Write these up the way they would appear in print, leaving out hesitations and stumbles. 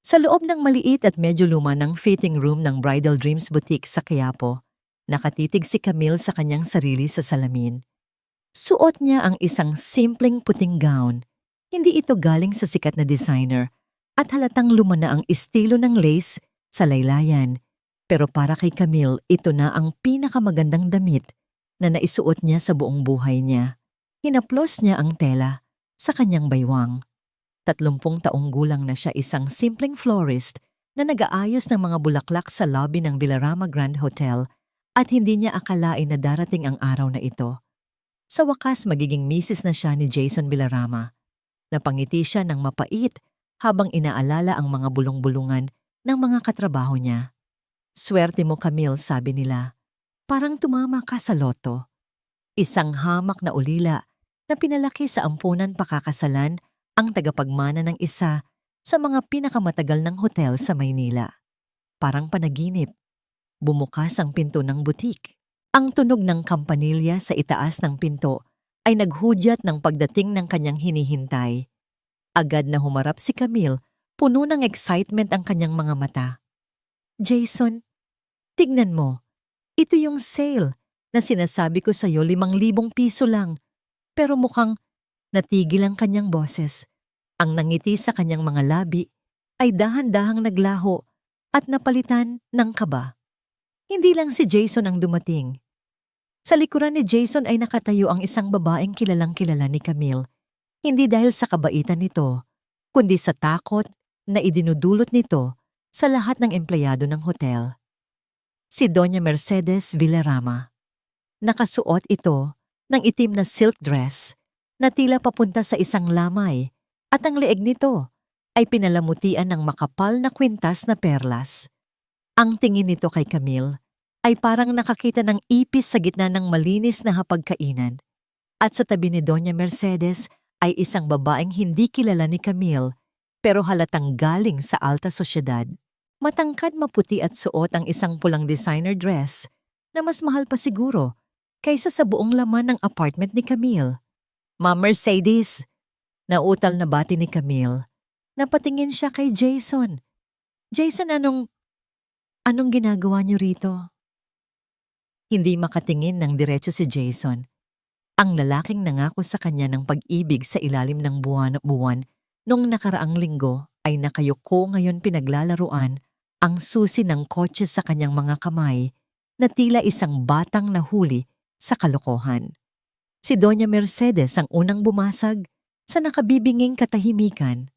Sa loob ng maliit at medyo luma ng fitting room ng Bridal Dreams Boutique sa Quiapo, nakatitig si Camille sa kanyang sarili sa salamin. Suot niya ang isang simpleng puting gown. Hindi ito galing sa sikat na designer at halatang luma na ang estilo ng lace sa laylayan. Pero para kay Camille, ito na ang pinakamagandang damit na naisuot niya sa buong buhay niya. Hinaplos niya ang tela sa kanyang baywang. 30 taong gulang na siya, isang simpleng florist na nag-aayos ng mga bulaklak sa lobby ng Villarama Grand Hotel at hindi niya akalain na darating ang araw na ito. Sa wakas, magiging misis na siya ni Jason Villarama. Napangiti siya ng mapait habang inaalala ang mga bulong-bulungan ng mga katrabaho niya. "Swerte mo, Camille," sabi nila. "Parang tumama ka sa loto." Isang hamak na ulila na pinalaki sa ampunan pakakasalan ang tagapagmana ng isa sa mga pinakamatagal ng hotel sa Maynila. Parang panaginip, bumukas ang pinto ng butik. Ang tunog ng kampanilya sa itaas ng pinto ay naghudyat ng pagdating ng kanyang hinihintay. Agad na humarap si Camille, puno ng excitement ang kanyang mga mata. "Jason, tignan mo. Ito yung sale na sinasabi ko sa'yo, 5,000 piso lang." Pero mukhang natigil ang kanyang boses. Ang nangiti sa kanyang mga labi ay dahan-dahang naglaho at napalitan ng kaba. Hindi lang si Jason ang dumating. Sa likuran ni Jason ay nakatayo ang isang babaeng kilalang-kilala ni Camille. Hindi dahil sa kabaitan nito, kundi sa takot na idinudulot nito sa lahat ng empleyado ng hotel. Si Doña Mercedes Villarama. Nakasuot ito ng itim na silk dress na tila papunta sa isang lamay at ang leeg nito ay pinalamutian ng makapal na kwintas na perlas. Ang tingin nito kay Camille ay parang nakakita ng ipis sa gitna ng malinis na hapagkainan. At sa tabi ni Doña Mercedes ay isang babaeng hindi kilala ni Camille pero halatang galing sa alta sosyedad. Matangkad, maputi at suot ang isang pulang designer dress na mas mahal pa siguro kaysa sa buong laman ng apartment ni Camille. "Ma'am Mercedes," nautal na bati ni Camille. Napatingin siya kay Jason. "Jason, anong ginagawa niyo rito?" Hindi makatingin ng diretso si Jason. Ang lalaking nangako sa kanya ng pag-ibig sa ilalim ng buwan noong nakaraang linggo ay nakayuko ngayon, pinaglalaruan ang susi ng kotse sa kanyang mga kamay na tila isang batang nahuli sa kalokohan. Si Doña Mercedes ang unang bumasag sa nakabibinging katahimikan.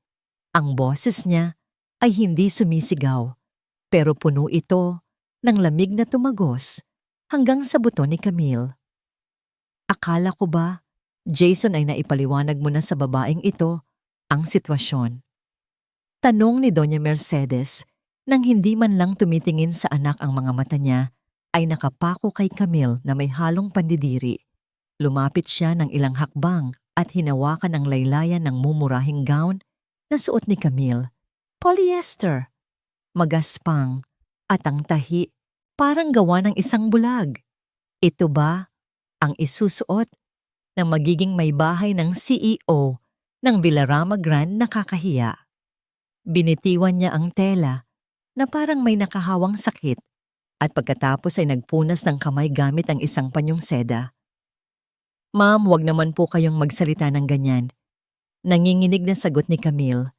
Ang boses niya ay hindi sumisigaw, pero puno ito ng lamig na tumagos hanggang sa buto ni Camille. "Akala ko ba, Jason, ay naipaliwanag mo na sa babaeng ito ang sitwasyon?" Tanong ni Doña Mercedes nang hindi man lang tumitingin sa anak. Ang mga mata niya ay nakapako kay Camille na may halong pandidiri. Lumapit siya ng ilang hakbang at hinawakan ang laylayan ng mumurahing gown na suot ni Camille. Polyester, magaspang, at ang tahi parang gawa ng isang bulag. Ito ba ang isusuot ng magiging may bahay ng CEO ng Villarama Grand? Nakakahiya. Binitiwan niya ang tela na parang may nakahawang sakit at pagkatapos ay nagpunas ng kamay gamit ang isang panyong seda. "Ma'am, wag naman po kayong magsalita ng ganyan." Nanginginig na sagot ni Camille.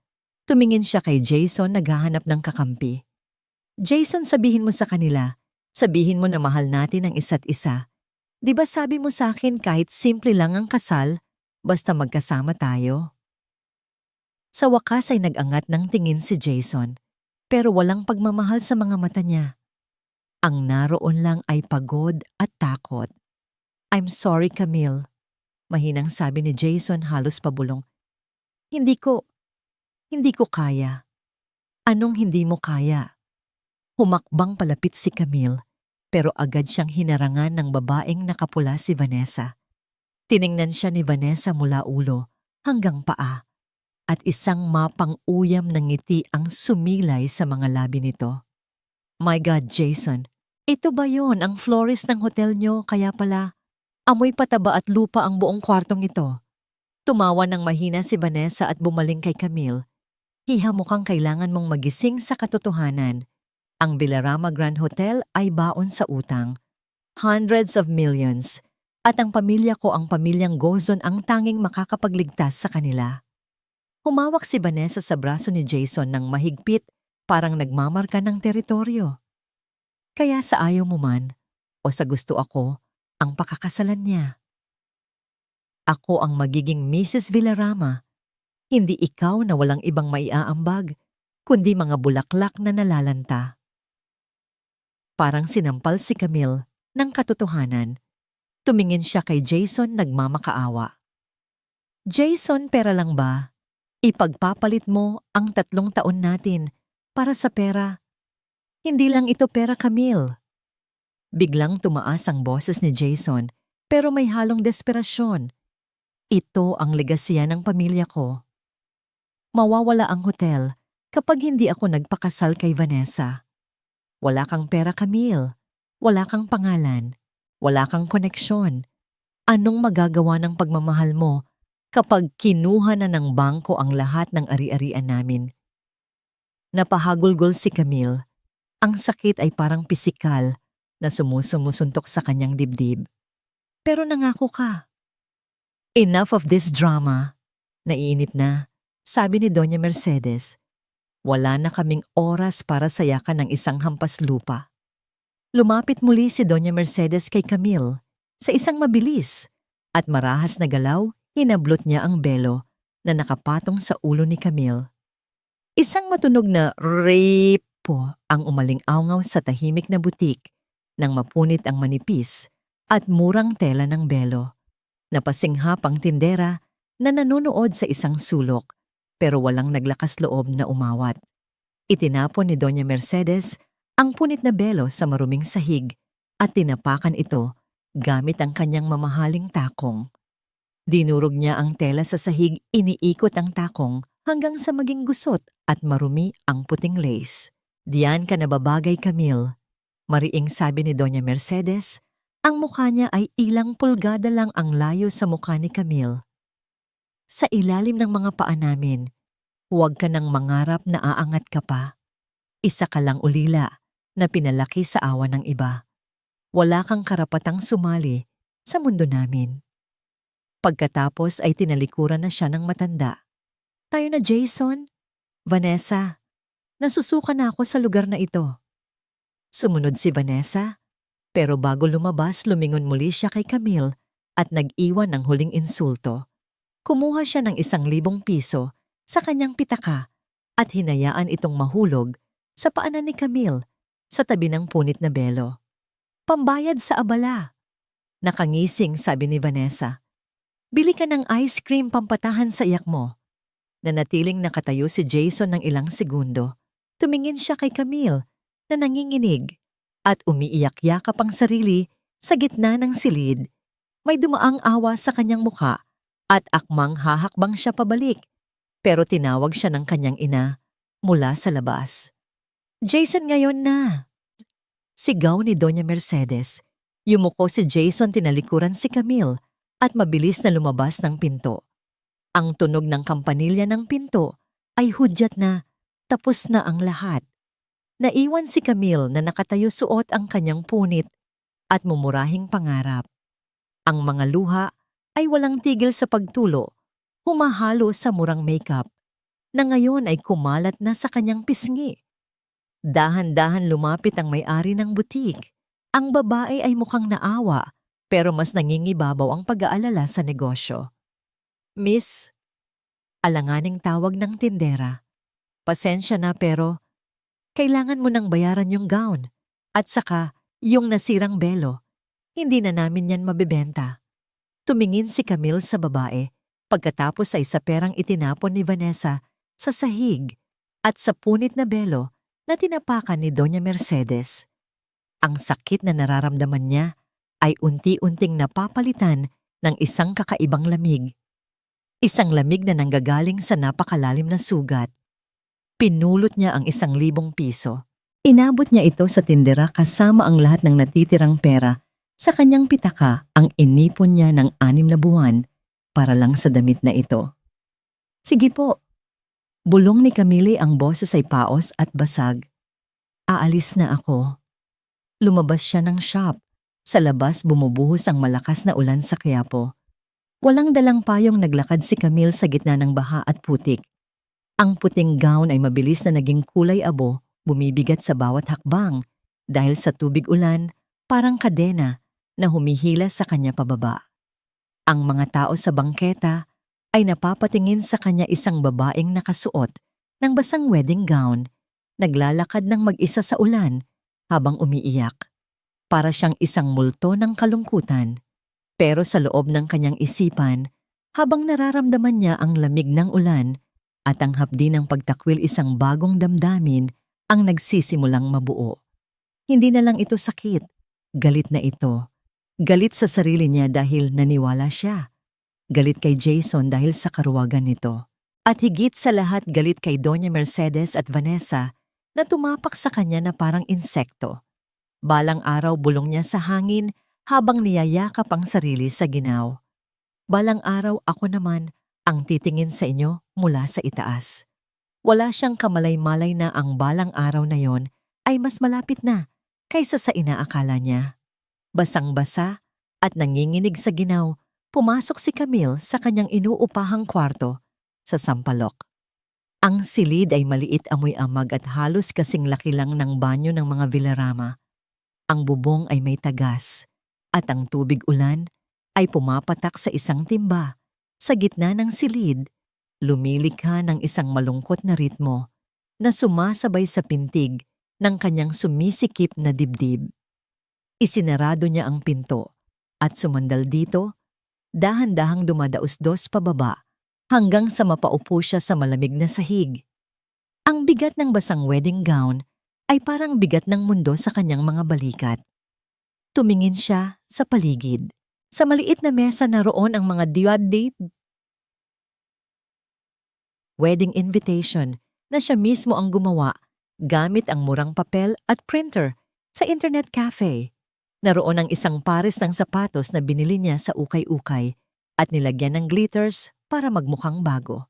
Tumingin siya kay Jason, naghahanap ng kakampi. "Jason, sabihin mo sa kanila. Sabihin mo na mahal natin ang isa't isa. Di ba sabi mo sa akin kahit simple lang ang kasal, basta magkasama tayo?" Sa wakas ay nag-angat ng tingin si Jason, pero walang pagmamahal sa mga mata niya. Ang naroon lang ay pagod at takot. "I'm sorry, Camille," mahinang sabi ni Jason, halos pabulong. Hindi ko kaya." "Anong hindi mo kaya?" Humakbang palapit si Camille, pero agad siyang hinarangan ng babaeng nakapula, si Vanessa. Tiningnan siya ni Vanessa mula ulo hanggang paa, at isang mapang-uyam na ngiti ang sumilay sa mga labi nito. "My God, Jason, ito ba yon ang florist ng hotel nyo? Kaya pala, amoy pataba at lupa ang buong kwartong ito." Tumawa ng mahina si Vanessa at bumaling kay Camille. Mukhang kailangan mong magising sa katotohanan. Ang Villarama Grand Hotel ay baon sa utang. Hundreds of millions. At ang pamilya ko, ang pamilyang Gozon, ang tanging makakapagligtas sa kanila. Humawak si Vanessa sa braso ni Jason ng mahigpit, parang nagmamarka ng teritoryo. Kaya sa ayaw mo man, o sa gusto ako, ang pakakasalan niya. Ako ang magiging Mrs. Villarama, hindi ikaw na walang ibang maiaambag, kundi mga bulaklak na nalalanta. Parang sinampal si Camille ng katotohanan. Tumingin siya kay Jason nagmamakaawa. Jason, pera lang ba? Ipagpapalit mo ang 3 taon natin para sa pera. Hindi lang ito pera, Camille. Biglang tumaas ang boses ni Jason pero may halong desperasyon. Ito ang legasya ng pamilya ko. Mawawala ang hotel kapag hindi ako nagpakasal kay Vanessa. Wala kang pera, Camille. Wala kang pangalan. Wala kang koneksyon. Anong magagawa ng pagmamahal mo kapag kinuha na ng bangko ang lahat ng ari-arian namin? Napahagulgol si Camille. Ang sakit ay parang pisikal na sumusuntok sa kanyang dibdib. Pero nangako ka. Enough of this drama. Naiinip na, sabi ni Doña Mercedes. Wala na kaming oras para sayakan ng isang hampas lupa. Lumapit muli si Doña Mercedes kay Camille. Sa isang mabilis at marahas na galaw, hinablot niya ang belo na nakapatong sa ulo ni Camille. Isang matunog na rape po ang umaling-awngaw sa tahimik na butik nang mapunit ang manipis at murang tela ng belo. Napasinghap ang tindera na nanonood sa isang sulok pero walang naglakas loob na umawat. Itinapon ni Doña Mercedes ang punit na belo sa maruming sahig at tinapakan ito gamit ang kanyang mamahaling takong. Dinurog niya ang tela sa sahig, iniikot ang takong hanggang sa maging gusot at marumi ang puting lace. Diyan ka nababagay, Camille. Mariing sabi ni Doña Mercedes. Ang mukha niya ay ilang pulgada lang ang layo sa mukha ni Camille. Sa ilalim ng mga paa namin, huwag ka nang mangarap na aangat ka pa. Isa ka lang ulila na pinalaki sa awa ng iba. Wala kang karapatang sumali sa mundo namin. Pagkatapos ay tinalikuran na siya ng matanda. Tayo na, Jason. Vanessa, nasusuka na ako sa lugar na ito. Sumunod si Vanessa. Pero bago lumabas, lumingon muli siya kay Camille at nag-iwan ng huling insulto. Kumuha siya ng 1,000 piso sa kanyang pitaka at hinayaan itong mahulog sa paanan ni Camille sa tabi ng punit na belo. Pambayad sa abala. Nakangising, sabi ni Vanessa. Bili ka ng ice cream pampatahan sa iyak mo. Nanatiling nakatayo si Jason ng ilang segundo. Tumingin siya kay Camille na nanginginig. At umiiyak-yakap ang sarili sa gitna ng silid. May dumaang awa sa kanyang mukha at akmang hahakbang siya pabalik. Pero tinawag siya ng kanyang ina mula sa labas. Jason, ngayon na! Sigaw ni Doña Mercedes. Yumuko si Jason, tinalikuran si Camille at mabilis na lumabas ng pinto. Ang tunog ng kampanilya ng pinto ay hudyat na tapos na ang lahat. Naiwan si Camille na nakatayo suot ang kanyang punit at mumurahing pangarap. Ang mga luha ay walang tigil sa pagtulo, humahalo sa murang makeup, na ngayon ay kumalat na sa kanyang pisngi. Dahan-dahan lumapit ang may-ari ng butik. Ang babae ay mukhang naawa, pero mas nangingibabaw ang pag-aalala sa negosyo. Miss, alanganing tawag ng tindera. Pasensya na pero kailangan mo nang bayaran yung gown at saka yung nasirang belo. Hindi na namin yan mabebenta. Tumingin si Camille sa babae pagkatapos ay sa perang itinapon ni Vanessa sa sahig at sa punit na belo na tinapakan ni Doña Mercedes. Ang sakit na nararamdaman niya ay unti-unting napapalitan ng isang kakaibang lamig. Isang lamig na nanggagaling sa napakalalim na sugat. Pinulot niya ang 1,000 piso. Inabot niya ito sa tindera kasama ang lahat ng natitirang pera. Sa kanyang pitaka ang inipon niya ng 6 na buwan para lang sa damit na ito. Sige po. Bulong ni Camille ang boses ay paos at basag. Aalis na ako. Lumabas siya ng shop. Sa labas bumubuhos ang malakas na ulan sa Quiapo. Walang dalang payong naglakad si Camille sa gitna ng baha at putik. Ang puting gown ay mabilis na naging kulay abo, bumibigat sa bawat hakbang dahil sa tubig ulan, parang kadena na humihila sa kanya pababa. Ang mga tao sa bangketa ay napapatingin sa kanya isang babaeng nakasuot ng basang wedding gown, naglalakad ng mag-isa sa ulan habang umiiyak. Para siyang isang multo ng kalungkutan. Pero sa loob ng kanyang isipan, habang nararamdaman niya ang lamig ng ulan at ang hapdi ng pagtakwil isang bagong damdamin ang nagsisimulang mabuo. Hindi na lang ito sakit, galit na ito. Galit sa sarili niya dahil naniwala siya. Galit kay Jason dahil sa karuwagan nito. At higit sa lahat galit kay Doña Mercedes at Vanessa na tumapak sa kanya na parang insekto. Balang araw bulong niya sa hangin habang niyayakap ang sarili sa ginaw. Balang araw ako naman ang titingin sa inyo mula sa itaas. Wala siyang kamalay-malay na ang balang araw na yon ay mas malapit na kaysa sa inaakala niya. Basang-basa at nanginginig sa ginaw, pumasok si Camille sa kanyang inuupahang kwarto sa sampalok. Ang silid ay maliit amoy amag at halos kasing laki lang ng banyo ng mga Villarama. Ang bubong ay may tagas. At ang tubig ulan ay pumapatak sa isang timba. Sa gitna ng silid, lumilikha ng isang malungkot na ritmo na sumasabay sa pintig ng kanyang sumisikip na dibdib. Isinarado niya ang pinto at sumandal dito, dahan-dahang dumadaos-dos pababa hanggang sa mapaupo siya sa malamig na sahig. Ang bigat ng basang wedding gown ay parang bigat ng mundo sa kanyang mga balikat. Tumingin siya sa paligid. Sa maliit na mesa naroon ang mga diwaddi wedding invitation na siya mismo ang gumawa gamit ang murang papel at printer sa internet cafe. Naroon ang isang pares ng sapatos na binili niya sa ukay-ukay at nilagyan ng glitters para magmukhang bago.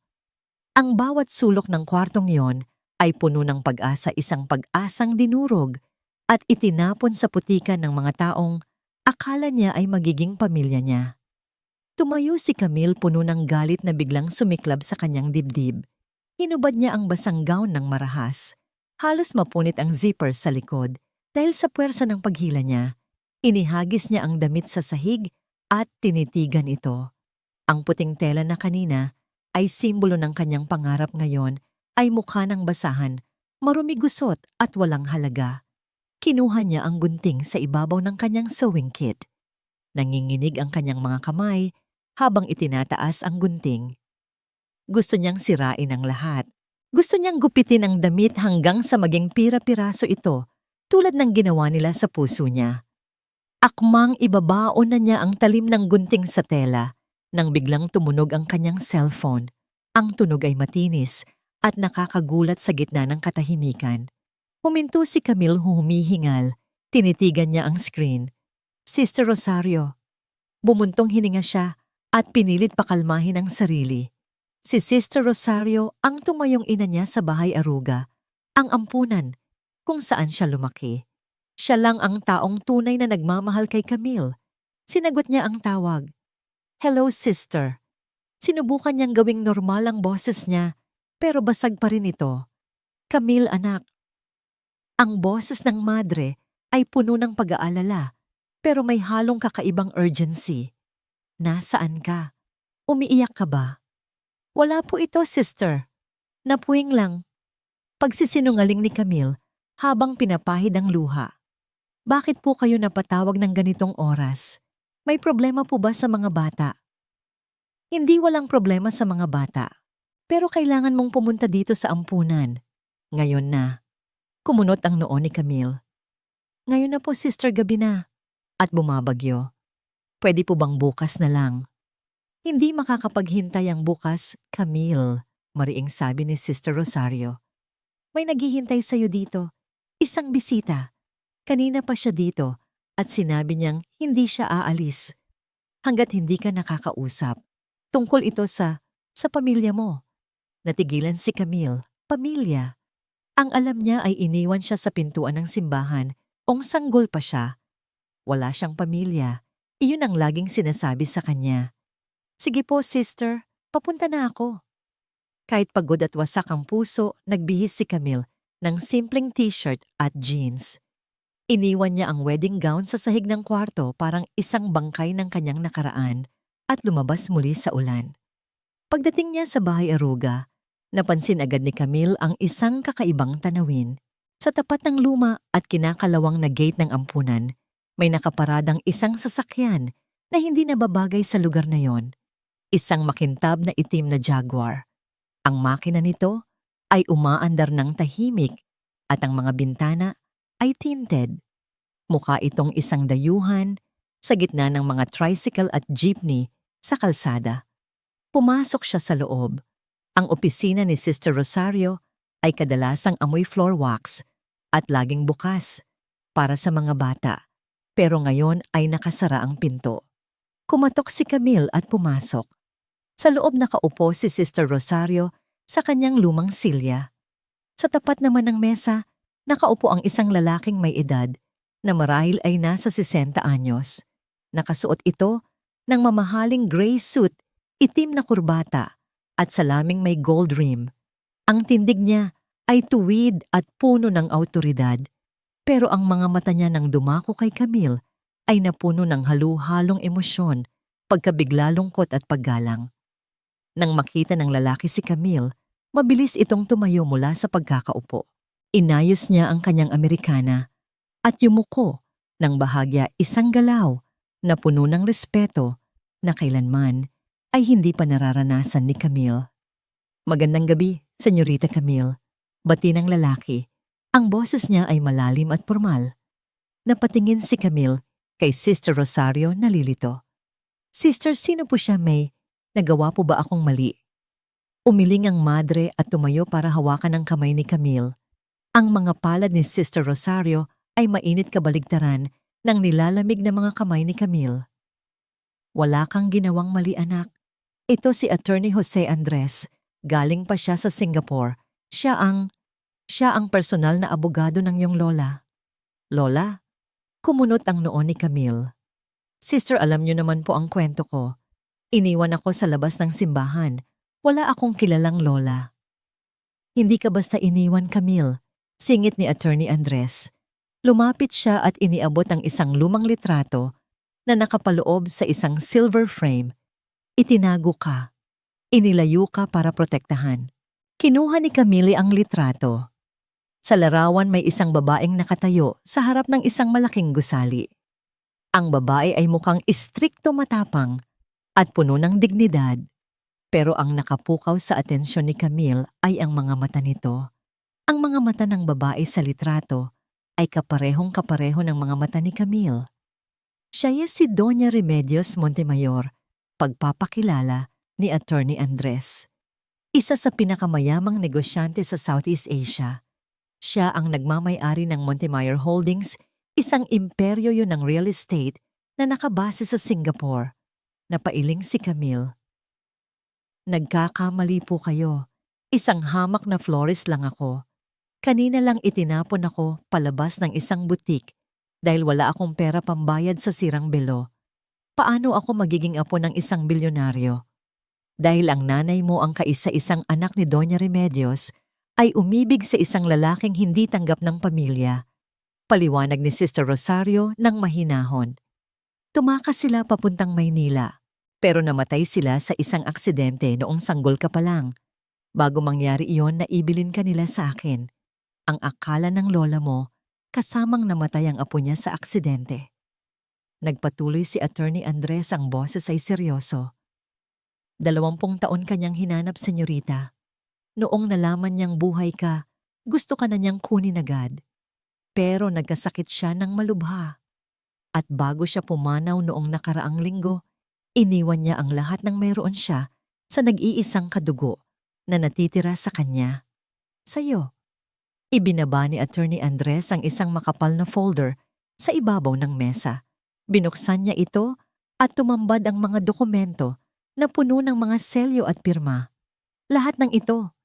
Ang bawat sulok ng kwartong yon ay puno ng pag-asa, isang pag-asang dinurog at itinapon sa putikan ng mga taong akala niya ay magiging pamilya niya. Tumayo si Camille puno ng galit na biglang sumiklab sa kanyang dibdib. Hinubad niya ang basang gown ng marahas. Halos mapunit ang zipper sa likod dahil sa puwersa ng paghila niya. Inihagis niya ang damit sa sahig at tinitigan ito. Ang puting tela na kanina ay simbolo ng kanyang pangarap ngayon ay mukha ng basahan, marumi-gusot at walang halaga. Kinuha niya ang gunting sa ibabaw ng kanyang sewing kit. Nanginginig ang kanyang mga kamay habang itinataas ang gunting. Gusto niyang sirain ang lahat. Gusto niyang gupitin ang damit hanggang sa maging pira-piraso ito, tulad ng ginawa nila sa puso niya. Akmang ibabaon na niya ang talim ng gunting sa tela nang biglang tumunog ang kanyang cellphone. Ang tunog ay matinis at nakakagulat sa gitna ng katahimikan. Huminto si Camille humihingal. Tinitigan niya ang screen. Sister Rosario. Bumuntong hininga siya at pinilit pakalmahin ang sarili. Si Sister Rosario ang tumayong ina niya sa bahay Aruga, ang ampunan kung saan siya lumaki. Siya lang ang taong tunay na nagmamahal kay Camille. Sinagot niya ang tawag. Hello, sister. Sinubukan niyang gawing normal ang boses niya, pero basag pa rin ito. Camille, anak. Ang boses ng madre ay puno ng pag-aalala, pero may halong kakaibang urgency. Nasaan ka? Umiiyak ka ba? Wala po ito, sister. Napuwing lang. Pagsisinungaling ni Camille habang pinapahid ang luha. Bakit po kayo napatawag ng ganitong oras? May problema po ba sa mga bata? Hindi walang problema sa mga bata. Pero kailangan mong pumunta dito sa ampunan. Ngayon na. Kumunot ang noo ni Camille. Ngayon na po, sister, gabi na. At bumabagyo. Pwede po bang bukas na lang? Hindi makakapaghintay ang bukas, Camille, mariing sabi ni Sister Rosario. May naghihintay sa'yo dito. Isang bisita. Kanina pa siya dito at sinabi niyang hindi siya aalis hanggat hindi ka nakakausap. Tungkol ito sa pamilya mo. Natigilan si Camille. Pamilya. Ang alam niya ay iniwan siya sa pintuan ng simbahan kung sanggol pa siya. Wala siyang pamilya. Iyon ang laging sinasabi sa kanya. Sige po, sister. Papunta na ako. Kahit pagod at wasak ang puso, nagbihis si Camille ng simpleng t-shirt at jeans. Iniwan niya ang wedding gown sa sahig ng kwarto parang isang bangkay ng kanyang nakaraan at lumabas muli sa ulan. Pagdating niya sa bahay aruga, napansin agad ni Camille ang isang kakaibang tanawin. Sa tapat ng luma at kinakalawang na gate ng ampunan, may nakaparadang isang sasakyan na hindi nababagay sa lugar na yon. Isang makintab na itim na Jaguar. Ang makina nito ay umaandar ng tahimik at ang mga bintana ay tinted. Mukha itong isang dayuhan sa gitna ng mga tricycle at jeepney sa kalsada. Pumasok siya sa loob. Ang opisina ni Sister Rosario ay kadalasang amoy floor wax at laging bukas para sa mga bata, pero ngayon ay nakasara ang pinto. Kumatok si Camille at pumasok. Sa loob nakaupo si Sister Rosario sa kanyang lumang silya. Sa tapat naman ng mesa, nakaupo ang isang lalaking may edad na marahil ay nasa 60 anyos. Nakasuot ito ng mamahaling gray suit, itim na kurbata at salaming may gold rim. Ang tindig niya ay tuwid at puno ng awtoridad, pero ang mga mata niya nang dumako kay Camille ay napuno ng halu-halong emosyon, pagkabigla lungkot at paggalang. Nang makita ng lalaki si Camille, mabilis itong tumayo mula sa pagkakaupo. Inayos niya ang kanyang Amerikana at yumuko ng bahagya isang galaw na puno ng respeto na kailanman ay hindi pa nararanasan ni Camille. Magandang gabi, Senyorita Camille. Bati ng lalaki. Ang boses niya ay malalim at formal. Napatingin si Camille kay Sister Rosario na lilito. Sister, sino po siya, May? Nagawa po ba akong mali? Umiling ang madre at tumayo para hawakan ang kamay ni Camille. Ang mga palad ni Sister Rosario ay mainit kabaligtaran ng nilalamig na mga kamay ni Camille. Wala kang ginawang mali, anak. Ito si Attorney Jose Andres. Galing pa siya sa Singapore. Siya ang personal na abogado ng iyong lola. Lola? Kumunot ang noo ni Camille. Sister, alam niyo naman po ang kwento ko. Iniwan ako sa labas ng simbahan. Wala akong kilalang lola. Hindi ka basta iniwan, Camille. Singit ni Attorney Andres. Lumapit siya at iniabot ang isang lumang litrato na nakapaloob sa isang silver frame. Itinago ka. Inilayo ka para protektahan. Kinuha ni Camille ang litrato. Sa larawan may isang babaeng nakatayo sa harap ng isang malaking gusali. Ang babae ay mukhang istrikto matapang at puno ng dignidad. Pero ang nakapukaw sa atensyon ni Camille ay ang mga mata nito. Ang mga mata ng babae sa litrato ay kaparehong-kapareho ng mga mata ni Camille. Siya si Doña Remedios Montemayor, pagpapakilala ni Attorney Andres. Isa sa pinakamayamang negosyante sa Southeast Asia. Siya ang nagmamay-ari ng Montemayor Holdings, isang imperyo yun ng real estate na nakabase sa Singapore. Napailing si Camille. Nagkakamali po kayo. Isang hamak na florist lang ako. Kanina lang itinapon ako palabas ng isang butik dahil wala akong pera pambayad sa sirang belo. Paano ako magiging apo ng isang bilyonaryo? Dahil ang nanay mo ang kaisa-isang anak ni Doña Remedios ay umibig sa isang lalaking hindi tanggap ng pamilya. Paliwanag ni Sister Rosario ng mahinahon. Tumakas sila papuntang Maynila, pero namatay sila sa isang aksidente noong sanggol ka pa lang. Bago mangyari iyon, naibilin ka nila sa akin. Ang akala ng lola mo, kasamang namatay ang apo niya sa aksidente. Nagpatuloy si Attorney Andres, ang boses ay seryoso. 20 taon kanyang hinanap, senyorita. Noong nalaman niyang buhay ka, gusto ka na niyang kunin agad. Pero nagkasakit siya ng malubha. At bago siya pumanaw noong nakaraang linggo, iniwan niya ang lahat ng mayroon siya sa nag-iisang kadugo na natitira sa kanya. Sa'yo. Ibinaba ni Attorney Andres ang isang makapal na folder sa ibabaw ng mesa. Binuksan niya ito at tumambad ang mga dokumento na puno ng mga selyo at pirma. Lahat ng ito,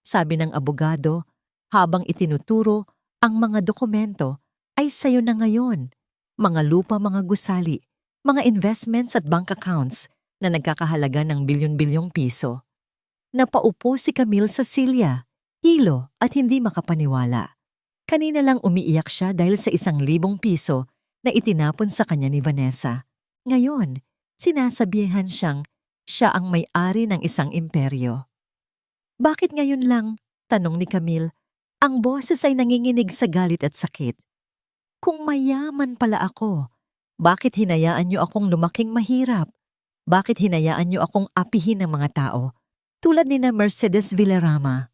sabi ng abogado habang itinuturo ang mga dokumento ay sayo na ngayon. Mga lupa, mga gusali, mga investments at bank accounts na nagkakahalaga ng bilyon-bilyong piso. Napaupo si Camille sa silya, hilo at hindi makapaniwala. Kanina lang umiiyak siya dahil sa 1,000 piso na itinapon sa kanya ni Vanessa. Ngayon, sinasabihan siyang siya ang may-ari ng isang imperyo. Bakit ngayon lang? Tanong ni Camille. Ang boses ay nanginginig sa galit at sakit. Kung mayaman pala ako, bakit hinayaan niyo akong lumaking mahirap? Bakit hinayaan niyo akong apihin ng mga tao? Tulad ni na Mercedes Villarama.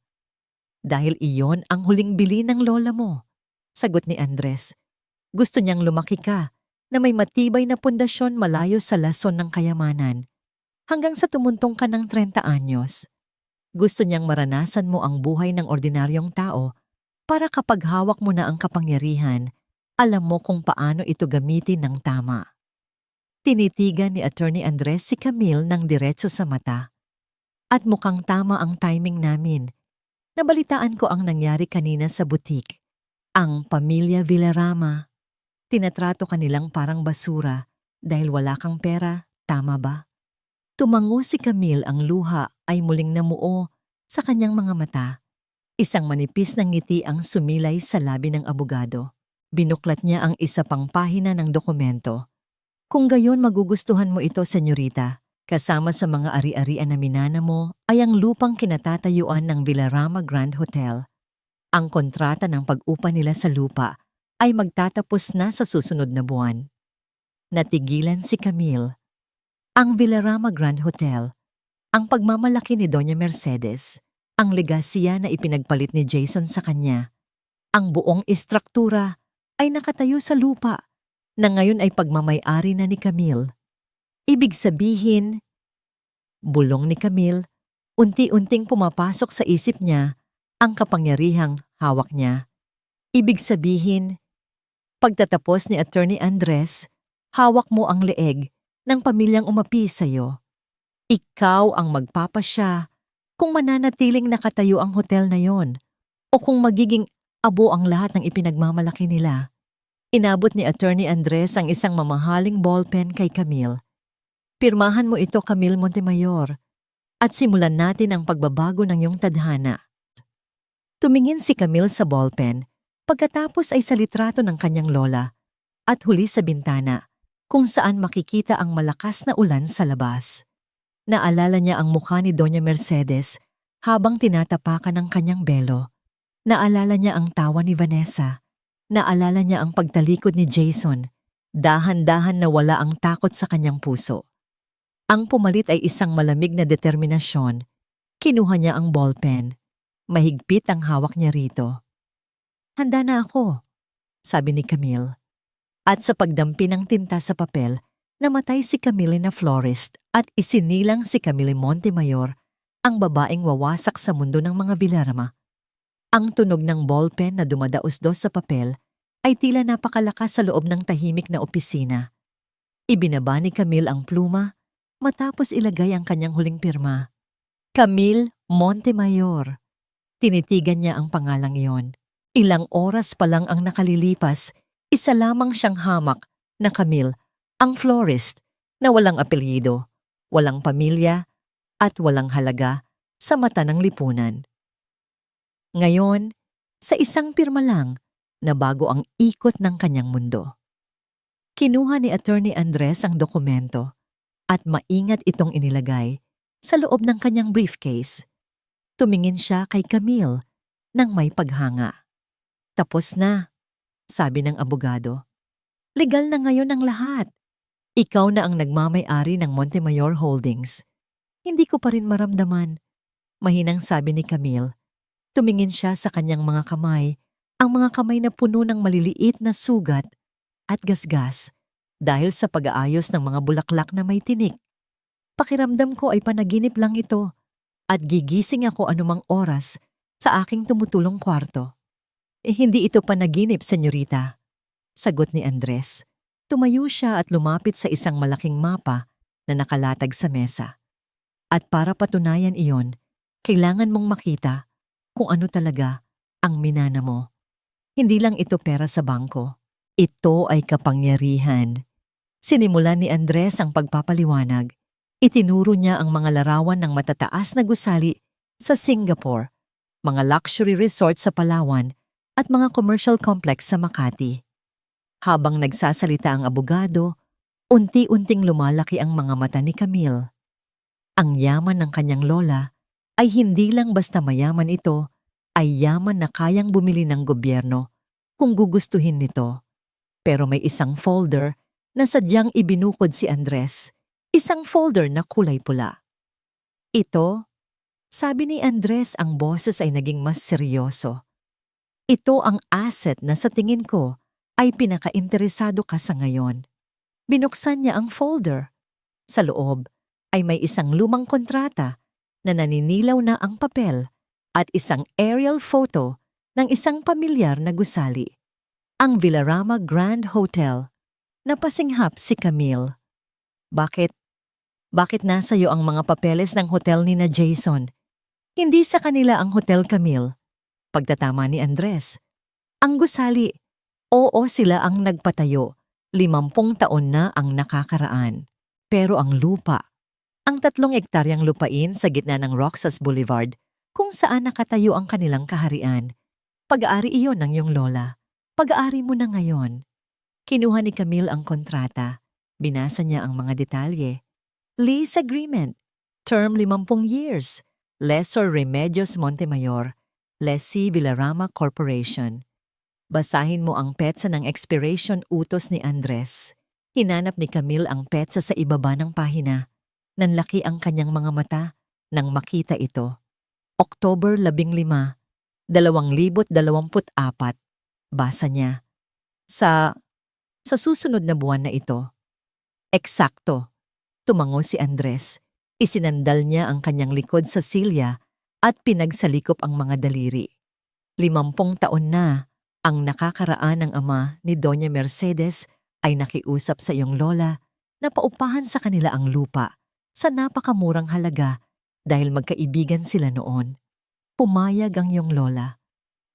Dahil iyon ang huling bili ng lola mo, sagot ni Andres. Gusto niyang lumaki ka na may matibay na pundasyon malayo sa lason ng kayamanan. Hanggang sa tumuntong ka ng 30 anyos. Gusto niyang maranasan mo ang buhay ng ordinaryong tao para kapag hawak mo na ang kapangyarihan, alam mo kung paano ito gamitin ng tama. Tinitigan ni Attorney Andres si Camille ng diretso sa mata. At mukhang tama ang timing namin. Nabalitaan ko ang nangyari kanina sa butik. Ang pamilya Villarama. Tinatrato ka nilang parang basura dahil wala kang pera, tama ba? Tumango si Camille, ang luha ay muling namuo sa kanyang mga mata. Isang manipis na ngiti ang sumilay sa labi ng abogado. Binuklat niya ang isa pang pahina ng dokumento. Kung gayon magugustuhan mo ito, senyorita. Kasama sa mga ari-arian na minana mo ay ang lupang kinatatayuan ng Villarama Grand Hotel. Ang kontrata ng pag-upa nila sa lupa ay magtatapos na sa susunod na buwan. Natigilan si Camille. Ang Villarama Grand Hotel, ang pagmamalaki ni Doña Mercedes, ang legasya na ipinagpalit ni Jason sa kanya, ang buong istruktura ay nakatayo sa lupa na ngayon ay pagmamay-ari na ni Camille. Ibig sabihin, bulong ni Camille, unti-unting pumapasok sa isip niya ang kapangyarihang hawak niya. Ibig sabihin, pagtatapos ni Attorney Andres, hawak mo ang leeg ng pamilyang umapi sa'yo. Ikaw ang magpapasya kung mananatiling nakatayo ang hotel na yon o kung magiging abo ang lahat ng ipinagmamalaki nila. Inabot ni Attorney Andres ang isang mamahaling ballpen kay Camille. Pirmahan mo ito, Camille Montemayor, at simulan natin ang pagbabago ng iyong tadhana. Tumingin si Camille sa ballpen, pagkatapos ay sa litrato ng kanyang lola, at huli sa bintana, kung saan makikita ang malakas na ulan sa labas. Naalala niya ang mukha ni Doña Mercedes habang tinatapakan ng kanyang belo. Naalala niya ang tawa ni Vanessa. Naalala niya ang pagtalikod ni Jason. Dahan-dahan na wala ang takot sa kanyang puso. Ang pumalit ay isang malamig na determinasyon. Kinuha niya ang ballpen. Mahigpit ang hawak niya rito. Handa na ako, sabi ni Camille. At sa pagdampi ng tinta sa papel, namatay si Camille na florist at isinilang si Camille Montemayor, ang babaeng wawasak sa mundo ng mga Villarama. Ang tunog ng ballpen na dumadaos-dos sa papel ay tila napakalakas sa loob ng tahimik na opisina. Ibinaba ni Camille ang pluma matapos ilagay ang kanyang huling pirma. Camille Montemayor. Tinitigan niya ang pangalang iyon. Ilang oras pa lang ang nakalilipas, isa lamang siyang hamak na Camille, ang florist na walang apelyido, walang pamilya at walang halaga sa mata ng lipunan. Ngayon, sa isang pirma lang, nabago ang ikot ng kanyang mundo. Kinuha ni Attorney Andres ang dokumento at maingat itong inilagay sa loob ng kanyang briefcase. Tumingin siya kay Camille nang may paghanga. Tapos na, sabi ng abogado. Legal na ngayon ang lahat. Ikaw na ang nagmamay-ari ng Montemayor Holdings. Hindi ko pa rin maramdaman, mahinang sabi ni Camille. Tumingin siya sa kanyang mga kamay, ang mga kamay na puno ng maliliit na sugat at gasgas dahil sa pag-aayos ng mga bulaklak na may tinik. Pakiramdam ko ay panaginip lang ito at gigising ako anumang oras sa aking tumutulong kwarto. Hindi ito panaginip, senyorita, sagot ni Andres. Tumayo siya at lumapit sa isang malaking mapa na nakalatag sa mesa. At para patunayan iyon, Kailangan mong makita kung ano talaga ang minana mo. Hindi lang ito pera sa bangko. Ito ay kapangyarihan. Sinimulan ni Andres ang pagpapaliwanag. Itinuro niya ang mga larawan ng matataas na gusali sa Singapore, mga luxury resort sa Palawan, at mga commercial complex sa Makati. Habang nagsasalita ang abogado, unti-unting lumalaki ang mga mata ni Camille. Ang yaman ng kanyang lola ay hindi lang basta mayaman ito, ay yaman na kayang bumili ng gobyerno kung gugustuhin nito. Pero may isang folder na sadyang ibinukod si Andres, isang folder na kulay pula. Ito, sabi ni Andres, ang boses ay naging mas seryoso. Ito ang asset na sa tingin ko ay pinaka-interesado ka sa ngayon. Binuksan niya ang folder. Sa loob ay may isang lumang kontrata na naninilaw na ang papel at isang aerial photo ng isang pamilyar na gusali. Ang Villarama Grand Hotel. Napasinghap si Camille. Bakit? Bakit nasa iyo ang mga papeles ng hotel ni na Jason? Hindi sa kanila ang hotel, Camille. Pagtatama ni Andres. Ang gusali, oo sila ang nagpatayo. 50 taon na ang nakakaraan. Pero ang lupa, ang 3 ektaryang lupain sa gitna ng Roxas Boulevard, kung saan nakatayo ang kanilang kaharian. Pag-aari iyon ng iyong lola. Pag-aari mo na ngayon. Kinuha ni Camille ang kontrata. Binasa niya ang mga detalye. Lease agreement. Term 50 years. Lessor Remedios Montemayor. Lessee Villarama Corporation. Basahin mo ang petsa ng expiration utos ni Andres. Hinanap ni Camille ang petsa sa ibaba ng pahina. Nanlaki ang kanyang mga mata nang makita ito. October 15, 2024. Basa niya. Sa susunod na buwan na ito. Eksakto. Tumango si Andres. Isinandal niya ang kanyang likod sa silya at pinagsalikop ang mga daliri. 50 taon na ang nakakaraan ng ama ni Doña Mercedes ay nakiusap sa iyong lola na paupahan sa kanila ang lupa sa napakamurang halaga dahil magkaibigan sila noon. Pumayag ang iyong lola.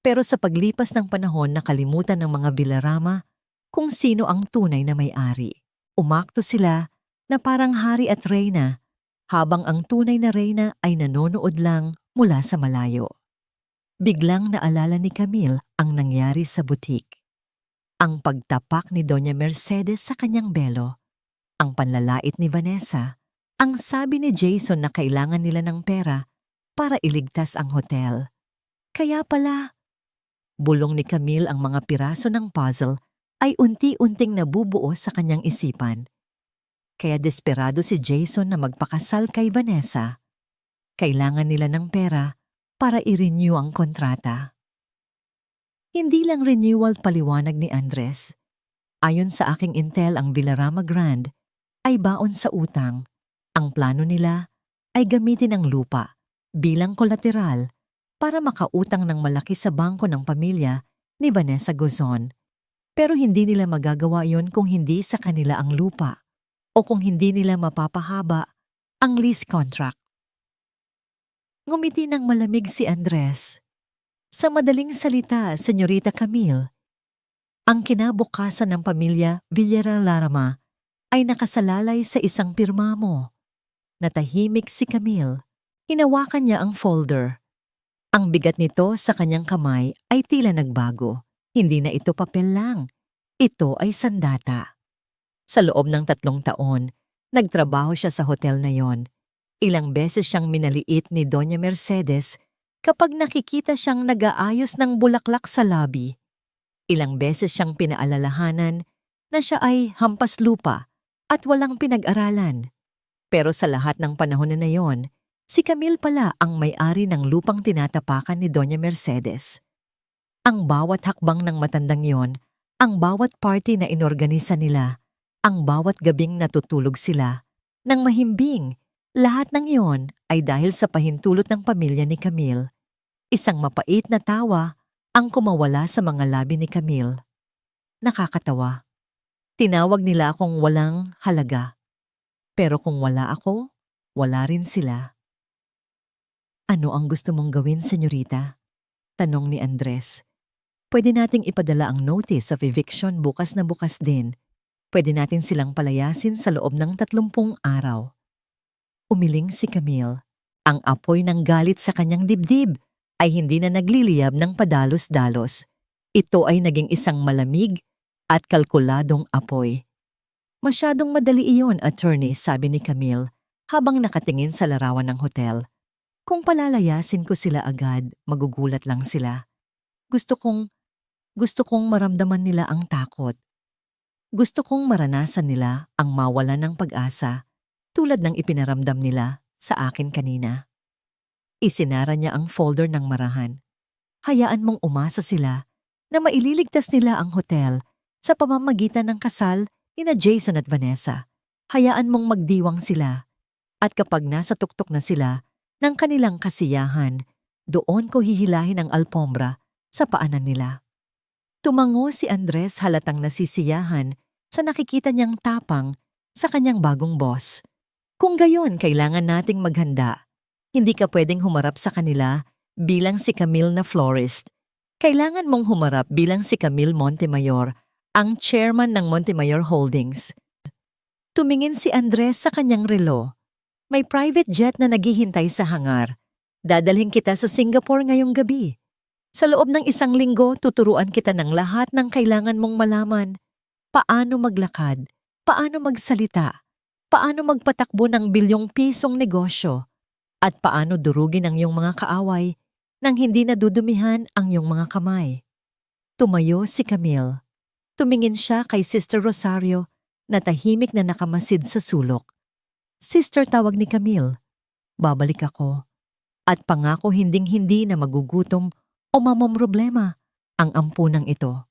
Pero sa paglipas ng panahon nakalimutan ng mga Villarama kung sino ang tunay na may-ari. Umakto sila na parang hari at reyna habang ang tunay na reyna ay nanonood lang mula sa malayo. Biglang naalala ni Camille ang nangyari sa butik. Ang pagtapak ni Doña Mercedes sa kanyang belo, ang panlalait ni Vanessa, ang sabi ni Jason na kailangan nila ng pera para iligtas ang hotel. Kaya pala, bulong ni Camille, ang mga piraso ng puzzle ay unti-unting nabubuo sa kanyang isipan. Kaya desperado si Jason na magpakasal kay Vanessa. Kailangan nila ng pera para i-renew ang kontrata. Hindi lang renewal, paliwanag ni Andres. Ayon sa aking intel, ang Villarama Grand ay baon sa utang. Ang plano nila ay gamitin ang lupa bilang kolateral para makautang ng malaki sa bangko ng pamilya ni Vanessa Gozon. Pero hindi nila magagawa yon kung hindi sa kanila ang lupa o kung hindi nila mapapahaba ang lease contract. Ngumiti ng malamig si Andres. Sa madaling salita, Senyorita Camille, ang kinabukasan ng pamilya Villarama ay nakasalalay sa isang pirma mo. Natahimik si Camille. Hinawakan niya ang folder. Ang bigat nito sa kanyang kamay ay tila nagbago. Hindi na ito papel lang. Ito ay sandata. Sa loob ng 3 taon, nagtrabaho siya sa hotel na yon. Ilang beses siyang minaliit ni Doña Mercedes kapag nakikita siyang nag-aayos ng bulaklak sa lobby. Ilang beses siyang pinaalalahanan na siya ay hampas lupa at walang pinag-aralan. Pero sa lahat ng panahon na yon, si Camille pala ang may-ari ng lupang tinatapakan ni Doña Mercedes. Ang bawat hakbang ng matandang yon, ang bawat party na inorganisa nila, ang bawat gabing natutulog sila, nang mahimbing, lahat ng iyon ay dahil sa pahintulot ng pamilya ni Camille. Isang mapait na tawa ang kumawala sa mga labi ni Camille. Nakakatawa. Tinawag nila akong walang halaga. Pero kung wala ako, wala rin sila. Ano ang gusto mong gawin, senyorita? Tanong ni Andres. Pwede nating ipadala ang notice of eviction bukas na bukas din. Pwede natin silang palayasin sa loob ng 30 araw. Umiling si Camille. Ang apoy ng galit sa kanyang dibdib ay hindi na nagliliyab ng padalos-dalos. Ito ay naging isang malamig at kalkuladong apoy. Masyadong madali iyon, attorney, sabi ni Camille habang nakatingin sa larawan ng hotel. Kung palalayasin ko sila agad, magugulat lang sila. Gusto kong maramdaman nila ang takot. Gusto kong maranasan nila ang mawalan ng pag-asa tulad ng ipinaramdam nila sa akin kanina. Isinara niya ang folder ng marahan. Hayaan mong umasa sila na maililigtas nila ang hotel sa pamamagitan ng kasal nina Jason at Vanessa. Hayaan mong magdiwang sila at kapag nasa tuktok na sila ng kanilang kasiyahan, doon ko hihilahin ang alpombra sa paanan nila. Tumango si Andres halatang nasisiyahan sa nakikita niyang tapang sa kanyang bagong boss. Kung gayon, kailangan nating maghanda. Hindi ka pwedeng humarap sa kanila bilang si Camille na florist. Kailangan mong humarap bilang si Camille Montemayor, ang chairman ng Montemayor Holdings. Tumingin si Andres sa kanyang relo. May private jet na naghihintay sa hangar. Dadalhin kita sa Singapore ngayong gabi. Sa loob ng 1 linggo, tuturuan kita ng lahat ng kailangan mong malaman. Paano maglakad, paano magsalita, paano magpatakbo ng bilyong-pisong negosyo, at paano durugin ang iyong mga kaaway nang hindi nadudumihan ang iyong mga kamay. Tumayo si Camille. Tumingin siya kay Sister Rosario na tahimik na nakamasid sa sulok. Sister, tawag ni Camille. Babalik ako. At pangako hinding-hindi na magugutom o mamomroblema ang ampunang ito.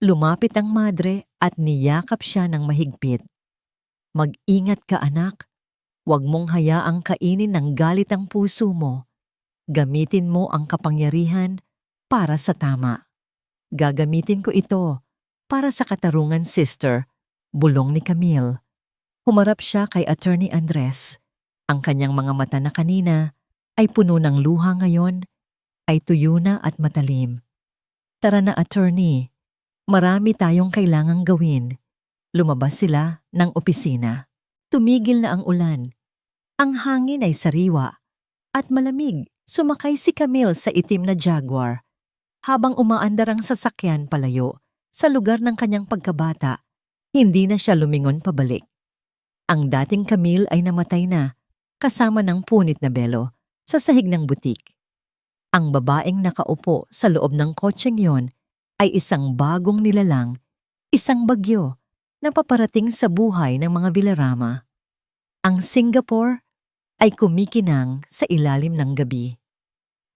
Lumapit ang madre at niyakap siya ng mahigpit. Mag-ingat ka, anak. Huwag mong hayaang kainin ng galit ang puso mo. Gamitin mo ang kapangyarihan para sa tama. Gagamitin ko ito para sa katarungan, sister, bulong ni Camille. Humarap siya kay Attorney Andres. Ang kanyang mga mata na kanina ay puno ng luha ngayon, ay tuyo na at matalim. Tara na, attorney. Marami tayong kailangang gawin. Lumabas sila ng opisina. Tumigil na ang ulan. Ang hangin ay sariwa at malamig. Sumakay si Camille sa itim na Jaguar. Habang umaandar ang sasakyan palayo sa lugar ng kanyang pagkabata, hindi na siya lumingon pabalik. Ang dating Camille ay namatay na, kasama ng punit na belo sa sahig ng butik. Ang babaeng nakaupo sa loob ng kotseng yon ay isang bagong nilalang, isang bagyo na paparating sa buhay ng mga Villarama. Ang Singapore ay kumikinang sa ilalim ng gabi.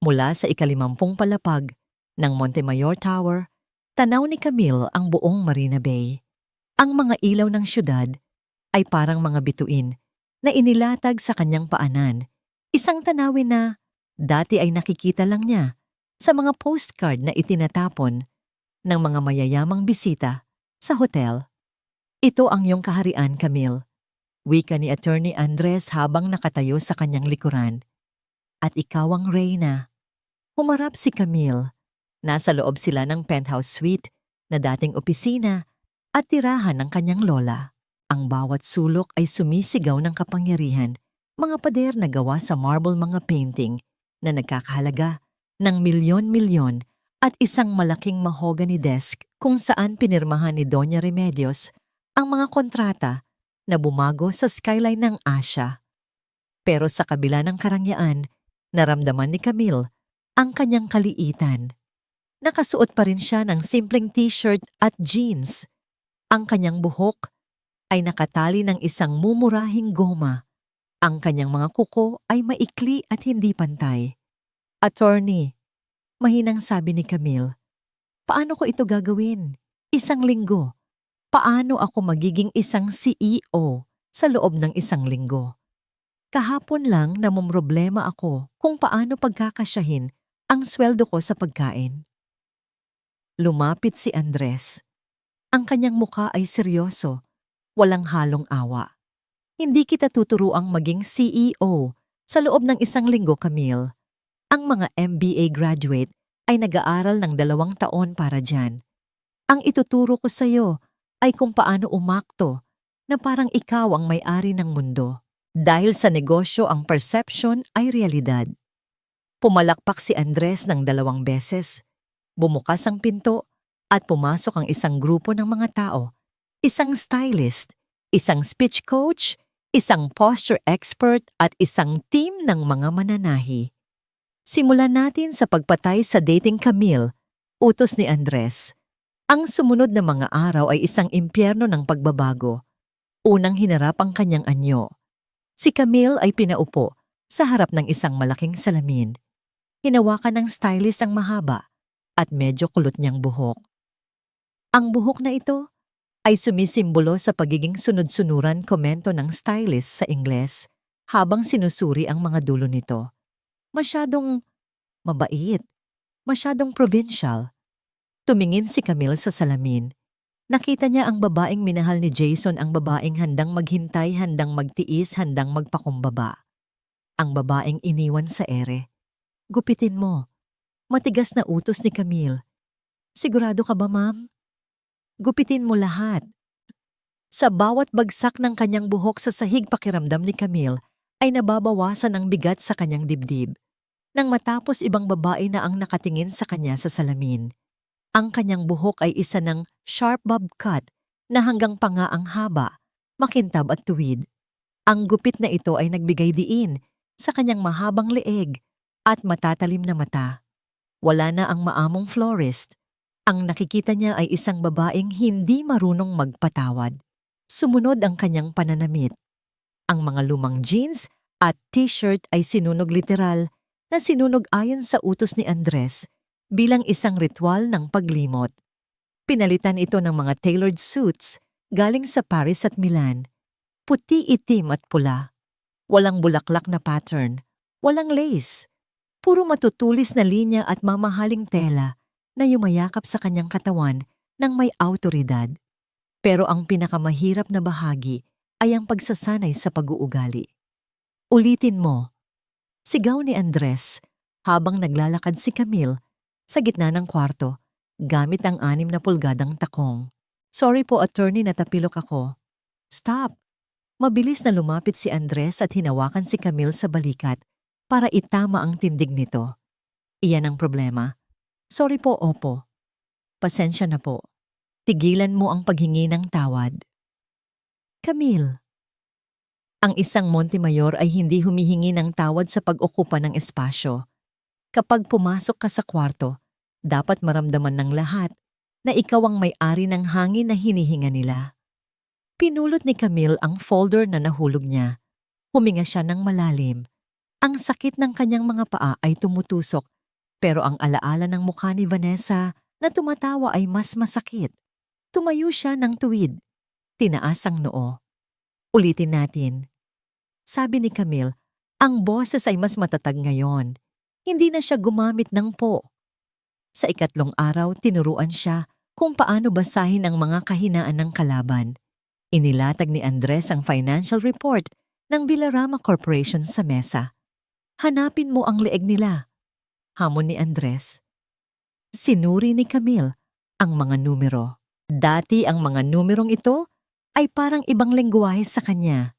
Mula sa 50 palapag ng Montemayor Tower, tanaw ni Camille ang buong Marina Bay. Ang mga ilaw ng syudad ay parang mga bituin na inilatag sa kanyang paanan, isang tanawin na dati ay nakikita lang niya sa mga postcard na itinatapon ng mga mayayamang bisita sa hotel. Ito ang iyong kaharian, Camille, wika ni Attorney Andres habang nakatayo sa kanyang likuran. At ikaw ang reyna. Humarap si Camille. Nasa loob sila ng penthouse suite na dating opisina at tirahan ng kanyang lola. Ang bawat sulok ay sumisigaw ng kapangyarihan, mga pader na gawa sa marble, mga painting na nagkakahalaga ng milyon-milyon at isang malaking mahogany desk kung saan pinirmahan ni Doña Remedios ang mga kontrata na bumago sa skyline ng Asia. Pero sa kabila ng karangyaan, naramdaman ni Camille ang kanyang kaliitan. Nakasuot pa rin siya ng simpleng t-shirt at jeans. Ang kanyang buhok ay nakatali ng isang mumurahing goma. Ang kanyang mga kuko ay maikli at hindi pantay. Attorney, mahinang sabi ni Camille, paano ko ito gagawin? 1 linggo. Paano ako magiging isang CEO sa loob ng 1 linggo? Kahapon lang namomroblema ako kung paano pagkakasyahin ang sweldo ko sa pagkain. Lumapit si Andres. Ang kanyang mukha ay seryoso, walang halong awa. Hindi kita tuturuang maging CEO sa loob ng 1 linggo, Camille. Ang mga MBA graduate ay nag-aaral ng 2 taon para dyan. Ang ituturo ko sa'yo ay kung paano umakto na parang ikaw ang may-ari ng mundo. Dahil sa negosyo ang perception ay realidad. Pumalakpak si Andres ng 2 beses. Bumukas ang pinto at pumasok ang isang grupo ng mga tao. Isang stylist, isang speech coach, isang posture expert at isang team ng mga mananahi. Simulan natin sa pagpatay sa dating Camille, utos ni Andres. Ang sumunod na mga araw ay isang impyerno ng pagbabago. Unang hinarap ang kanyang anyo. Si Camille ay pinaupo sa harap ng isang malaking salamin. Hinawakan ng stylist ang mahaba at medyo kulot niyang buhok. Ang buhok na ito ay sumisimbolo sa pagiging sunod-sunuran komento ng stylist sa Ingles habang sinusuri ang mga dulo nito. Masyadong mabait, masyadong provincial. Tumingin si Camille sa salamin. Nakita niya ang babaeng minahal ni Jason, ang babaeng handang maghintay, handang magtiis, handang magpakumbaba. Ang babaeng iniwan sa ere. Gupitin mo. Matigas na utos ni Camille. Sigurado ka ba, ma'am? Gupitin mo lahat. Sa bawat bagsak ng kanyang buhok sa sahig, pakiramdam ni Camille ay nababawasan ang bigat sa kanyang dibdib. Nang matapos, ibang babae na ang nakatingin sa kanya sa salamin. Ang kanyang buhok ay isa ng sharp bob cut na hanggang panga ang haba, makintab at tuwid. Ang gupit na ito ay nagbigay diin sa kanyang mahabang leeg at matatalim na mata. Wala na ang maamong florist. Ang nakikita niya ay isang babaeng hindi marunong magpatawad. Sumunod ang kanyang pananamit. Ang mga lumang jeans at t-shirt ay sinunog literal na sinunog ayon sa utos ni Andres bilang isang ritual ng paglimot. Pinalitan ito ng mga tailored suits galing sa Paris at Milan. Puti, itim at pula. Walang bulaklak na pattern. Walang lace. Puro matutulis na linya at mamahaling tela na yumayakap sa kanyang katawan ng may awtoridad. Pero ang pinakamahirap na bahagi ay ang pagsasanay sa pag-uugali. Ulitin mo. Sigaw ni Andres habang naglalakad si Camille sa gitna ng kwarto gamit ang 6 na pulgadang takong. Sorry po, attorney, natapilok ako. Stop! Mabilis na lumapit si Andres at hinawakan si Camille sa balikat para itama ang tindig nito. Iyan ang problema. Sorry po, opo. Pasensya na po. Tigilan mo ang paghingi ng tawad. Camille. Ang isang Montemayor ay hindi humihingi ng tawad sa pag-okupa ng espasyo. Kapag pumasok ka sa kwarto, dapat maramdaman ng lahat na ikaw ang may-ari ng hangin na hinihinga nila. Pinulot ni Camille ang folder na nahulog niya. Huminga siya ng malalim. Ang sakit ng kanyang mga paa ay tumutusok, pero ang alaala ng mukha ni Vanessa na tumatawa ay mas masakit. Tumayo siya ng tuwid. Tinaas ang noo. Ulitin natin. Sabi ni Camille, ang boses ay mas matatag ngayon. Hindi na siya gumamit ng po. Sa ikatlong araw, tinuruan siya kung paano basahin ang mga kahinaan ng kalaban. Inilatag ni Andres ang financial report ng Villarama Corporation sa mesa. Hanapin mo ang leeg nila. Hamon ni Andres. Sinuri ni Camille ang mga numero. Dati ang mga numerong ito ay parang ibang lengguwahe sa kanya.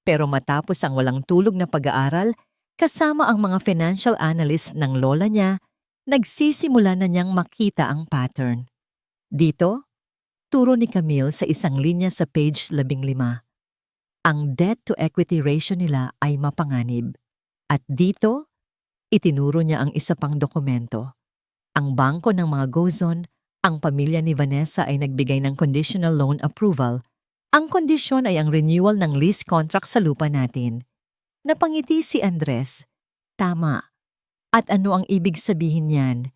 Pero matapos ang walang tulog na pag-aaral, kasama ang mga financial analyst ng lola niya, nagsisimula na niyang makita ang pattern. Dito, turo ni Camille sa isang linya sa page 15. Ang debt-to-equity ratio nila ay mapanganib. At dito, itinuro niya ang isa pang dokumento. Ang bangko ng mga Gozon, ang pamilya ni Vanessa ay nagbigay ng conditional loan approval. Ang kondisyon ay ang renewal ng lease contract sa lupa natin. Napangiti si Andres. Tama. At ano ang ibig sabihin niyan?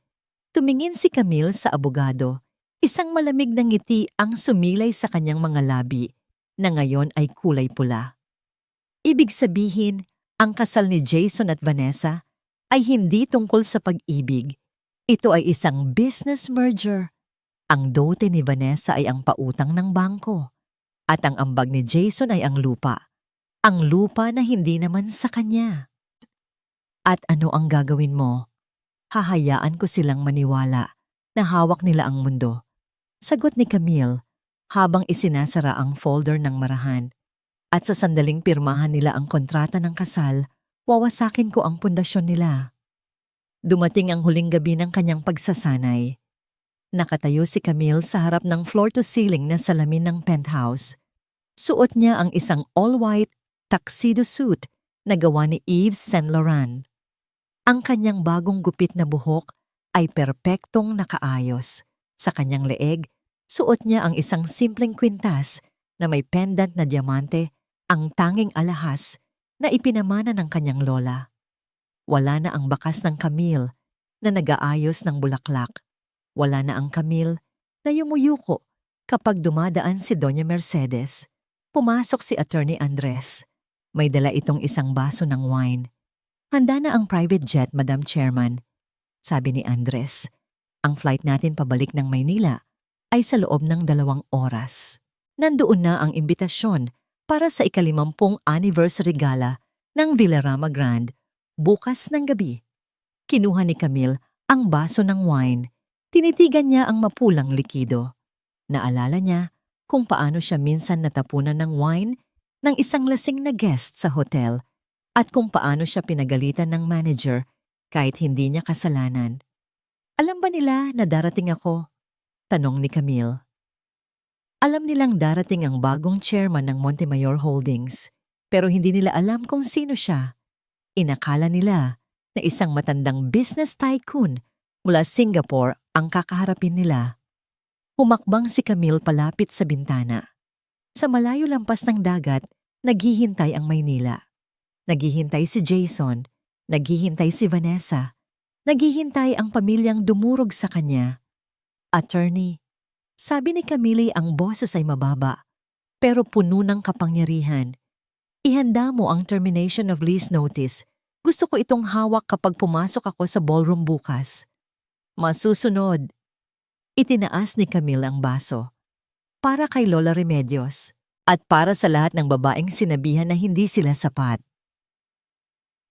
Tumingin si Camille sa abogado. Isang malamig na ngiti ang sumilay sa kanyang mga labi na ngayon ay kulay pula. Ibig sabihin, ang kasal ni Jason at Vanessa ay hindi tungkol sa pag-ibig. Ito ay isang business merger. Ang dote ni Vanessa ay ang pautang ng bangko. At ang ambag ni Jason ay ang lupa. Ang lupa na hindi naman sa kanya. At ano ang gagawin mo? Hahayaan ko silang maniwala na hawak nila ang mundo. Sagot ni Camille habang isinasara ang folder ng marahan. At sa sandaling pirmahan nila ang kontrata ng kasal, wawasakin ko ang pundasyon nila. Dumating ang huling gabi ng kanyang pagsasanay. Nakatayo si Camille sa harap ng floor-to-ceiling na salamin ng penthouse. Suot niya ang isang all-white tuxedo suit na gawa ni Yves Saint Laurent. Ang kanyang bagong gupit na buhok ay perpektong nakaayos. Sa kanyang leeg, suot niya ang isang simpleng kwintas na may pendant na diamante, ang tanging alahas na ipinamana ng kanyang lola. Wala na ang bakas ng Camille na nag-aayos ng bulaklak. Wala na ang Camille na yumuyuko kapag dumadaan si Doña Mercedes. Pumasok si Attorney Andres. May dala itong isang baso ng wine. Handa na ang private jet, Madam Chairman. Sabi ni Andres, ang flight natin pabalik ng Maynila ay sa loob ng 2 oras. Nandoon na ang imbitasyon para sa ika-50 anniversary gala ng Villarama Grand bukas ng gabi. Kinuha ni Camille ang baso ng wine. Tinitigan niya ang mapulang likido. Naalala niya kung paano siya minsan natapunan ng wine ng isang lasing na guest sa hotel at kung paano siya pinagalitan ng manager kahit hindi niya kasalanan. Alam ba nila na darating ako? Tanong ni Camille. Alam nilang darating ang bagong chairman ng Montemayor Holdings, pero hindi nila alam kung sino siya. Inakala nila na isang matandang business tycoon mula Singapore ang kakaharapin nila. Humakbang si Camille palapit sa bintana. Sa malayo lampas ng dagat, naghihintay ang Maynila. Naghihintay si Jason, naghihintay si Vanessa, naghihintay ang pamilyang dumurog sa kanya. Attorney, sabi ni Camille, ang boses ay mababa, pero puno ng kapangyarihan. Ihanda mo ang termination of lease notice. Gusto ko itong hawak kapag pumasok ako sa ballroom bukas. Masusunod. Itinaas ni Camille ang baso. Para kay Lola Remedios at para sa lahat ng babaeng sinabihan na hindi sila sapat.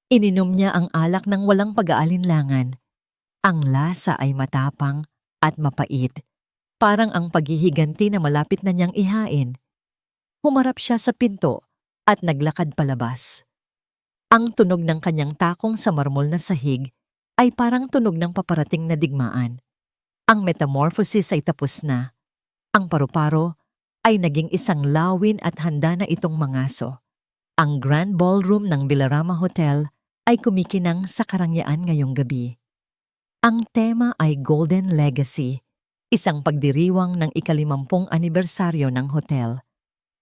Ininom niya ang alak ng walang pag-aalinlangan. Ang lasa ay matapang at mapait. Parang ang paghihiganti na malapit na niyang ihain. Humarap siya sa pinto at naglakad palabas. Ang tunog ng kanyang takong sa marmol na sahig ay parang tunog ng paparating na digmaan. Ang metamorphosis ay tapos na. Ang paru-paro ay naging isang lawin at handa na itong mangaso. Ang Grand Ballroom ng Villarama Hotel ay kumikinang sa karangyaan ngayong gabi. Ang tema ay Golden Legacy, isang pagdiriwang ng ika-50 anibersaryo ng hotel.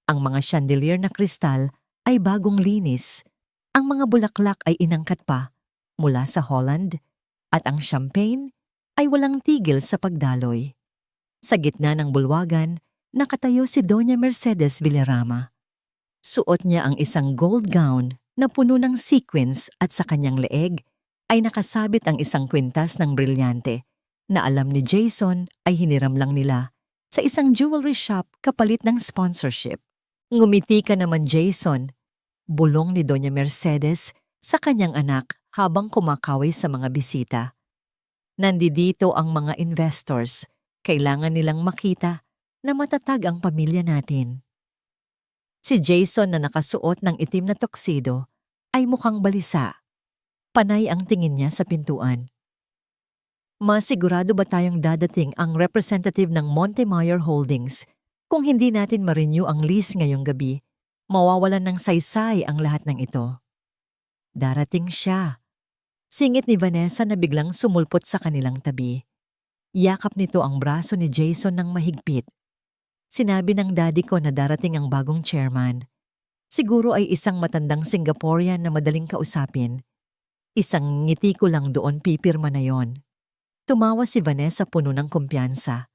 Ang mga chandelier na kristal ay bagong linis. Ang mga bulaklak ay inangkat pa mula sa Holland at ang champagne ay walang tigil sa pagdaloy. Sa gitna ng bulwagan, nakatayo si Doña Mercedes Villarama. Suot niya ang isang gold gown na puno ng sequins at sa kanyang leeg ay nakasabit ang isang kwintas ng brilyante na alam ni Jason ay hiniram lang nila sa isang jewelry shop kapalit ng sponsorship. Ngumiti ka naman, Jason, bulong ni Doña Mercedes sa kanyang anak habang kumakaway sa mga bisita. Nandito ang mga investors. Kailangan nilang makita na matatag ang pamilya natin. Si Jason na nakasuot ng itim na tuxedo ay mukhang balisa. Panay ang tingin niya sa pintuan. Masigurado ba tayong dadating ang representative ng Montemayor Holdings? Kung hindi natin ma-renew ang lease ngayong gabi, mawawalan ng saysay ang lahat ng ito. Darating siya. Singit ni Vanessa na biglang sumulpot sa kanilang tabi. Yakap nito ang braso ni Jason ng mahigpit. Sinabi ng daddy ko na darating ang bagong chairman. Siguro ay isang matandang Singaporean na madaling kausapin. Isang ngiti ko lang doon pipirma na yon. Tumawa si Vanessa puno ng kumpiyansa.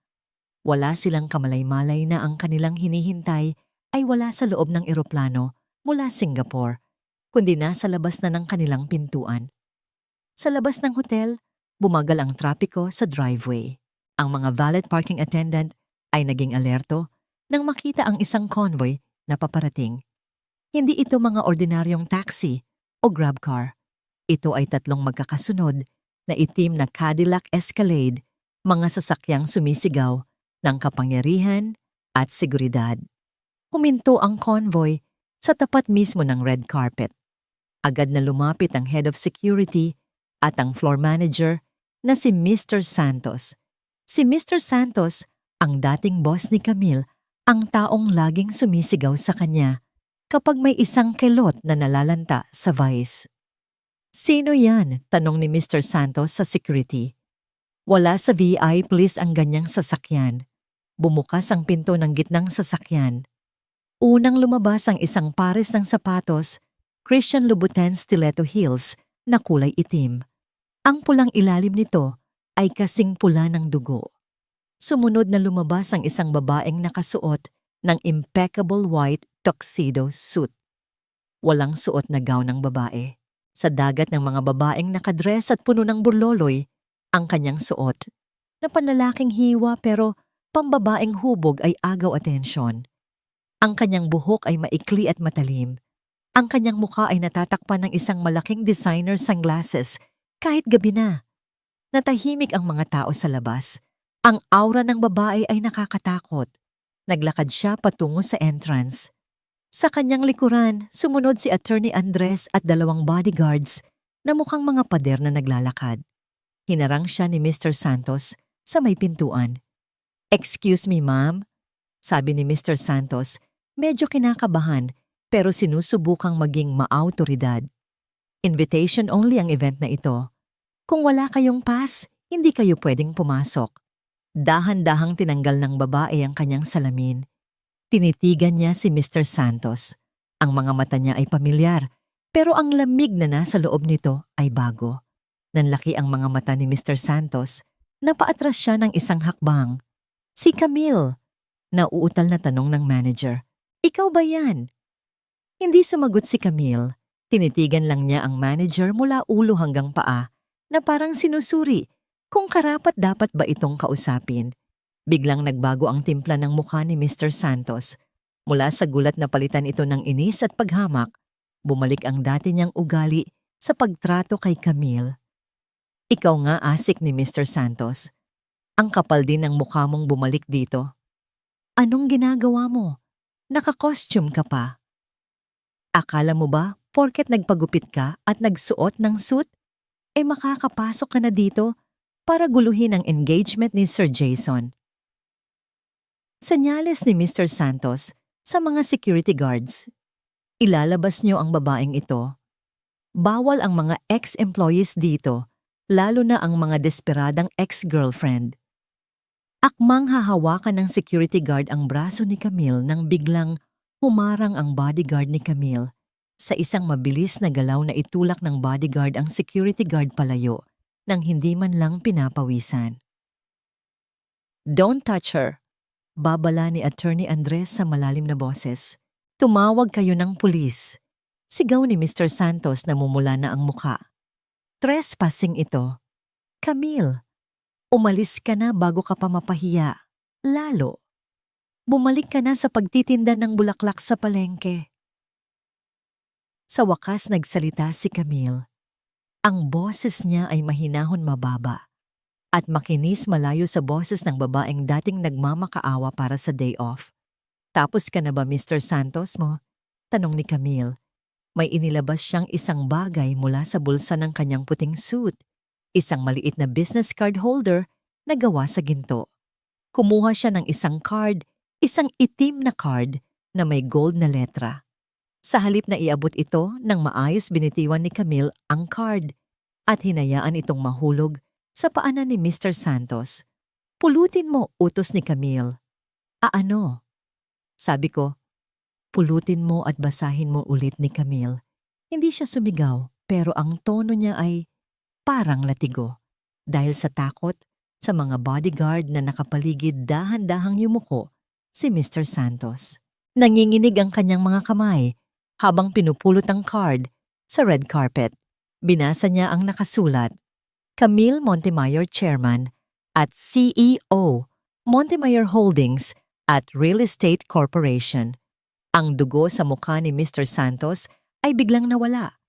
Wala silang kamalay-malay na ang kanilang hinihintay ay wala sa loob ng eroplano mula Singapore, kundi nasa labas na ng kanilang pintuan. Sa labas ng hotel, bumagal ang trapiko sa driveway. Ang mga valet parking attendant ay naging alerto nang makita ang isang convoy na paparating. Hindi ito mga ordinaryong taxi o grab car. Ito ay tatlong magkakasunod na itim na Cadillac Escalade, mga sasakyang sumisigaw ng kapangyarihan at seguridad. Huminto ang convoy sa tapat mismo ng red carpet. Agad na lumapit ang head of security at ang floor manager na si Mr. Santos. Si Mr. Santos, ang dating boss ni Camille, ang taong laging sumisigaw sa kanya kapag may isang kelot na nalalanta sa vice. "Sino yan?" tanong ni Mr. Santos sa security. "Wala sa VI please ang ganyang sasakyan." Bumukas ang pinto ng gitnang sasakyan. Unang lumabas ang isang pares ng sapatos, Christian Louboutin Stiletto Heels na kulay itim. Ang pulang ilalim nito ay kasing pula ng dugo. Sumunod na lumabas ang isang babaeng nakasuot ng impeccable white tuxedo suit. Walang suot na gown ng babae. Sa dagat ng mga babaeng nakadress at puno ng burloloy, ang kanyang suot na panlalaking hiwa pero pambabaeng hubog ay agaw atensyon. Ang kanyang buhok ay maikli at matalim. Ang kanyang mukha ay natatakpan ng isang malaking designer sunglasses kahit gabi na. Natahimik ang mga tao sa labas. Ang aura ng babae ay nakakatakot. Naglakad siya patungo sa entrance. Sa kanyang likuran, sumunod si Attorney Andres at 2 bodyguards na mukhang mga pader na naglalakad. Hinarang siya ni Mr. Santos sa may pintuan. "Excuse me, ma'am," sabi ni Mr. Santos, medyo kinakabahan pero sinusubukang maging maautoridad. "Invitation only ang event na ito. Kung wala kayong pass, hindi kayo pwedeng pumasok." Dahan-dahang tinanggal ng babae ang kanyang salamin. Tinitigan niya si Mr. Santos. Ang mga mata niya ay pamilyar, pero ang lamig na nasa loob nito ay bago. Nanlaki ang mga mata ni Mr. Santos. Napaatras siya ng isang hakbang. "Si Camille," nauutal na tanong ng manager. "Ikaw ba yan?" Hindi sumagot si Camille. Tinitigan lang niya ang manager mula ulo hanggang paa na parang sinusuri kung karapat-dapat ba itong kausapin. Biglang nagbago ang timpla ng mukha ni Mr. Santos. Mula sa gulat na palitan ito ng inis at paghamak, bumalik ang dati niyang ugali sa pagtrato kay Camille. "Ikaw nga asik ni Mr. Santos. Ang kapal din ng mukha mong bumalik dito. Anong ginagawa mo? Naka-costume ka pa. Akala mo ba, porket nagpagupit ka at nagsuot ng suit, makakapasok ka na dito para guluhin ang engagement ni Sir Jason?" Senyales ni Mr. Santos sa mga security guards. "Ilalabas niyo ang babaeng ito. Bawal ang mga ex-employees dito, lalo na ang mga desperadang ex-girlfriend." Akmang hahawakan ng security guard ang braso ni Camille nang biglang humarang ang bodyguard ni Camille. Sa isang mabilis na galaw na itulak ng bodyguard ang security guard palayo nang hindi man lang pinapawisan. "Don't touch her," babala ni Attorney Andres sa malalim na boses. "Tumawag kayo ng pulis." Sigaw ni Mr. Santos na mumula na ang muka. "Trespassing ito. Camille, umalis ka na bago ka pa mapahiya. Lalo. Bumalik ka na sa pagtitinda ng bulaklak sa palengke." Sa wakas nagsalita si Camille. Ang boses niya ay mahinahon mababa at makinis malayo sa boses ng babaeng dating nagmamakaawa para sa day off. "Tapos ka na ba, Mr. Santos mo?" tanong ni Camille. May inilabas siyang isang bagay mula sa bulsa ng kanyang puting suit. Isang maliit na business card holder na gawa sa ginto. Kumuha siya ng isang card, isang itim na card na may gold na letra. Sa halip na iabot ito, nang maayos binitiwan ni Camille ang card at hinayaan itong mahulog sa paanan ni Mr. Santos. "Pulutin mo," utos ni Camille. "Ano?" Sabi ko. "Pulutin mo at basahin mo ulit," ni Camille. Hindi siya sumigaw pero ang tono niya ay parang latigo. Dahil sa takot sa mga bodyguard na nakapaligid, dahan-dahang yumuko si Mr. Santos. Nanginginig ang kanyang mga kamay habang pinupulot ang card sa red carpet. Binasa niya ang nakasulat, "Camille Montemayor Chairman at CEO, Montemayor Holdings at Real Estate Corporation." Ang dugo sa mukha ni Mr. Santos ay biglang nawala.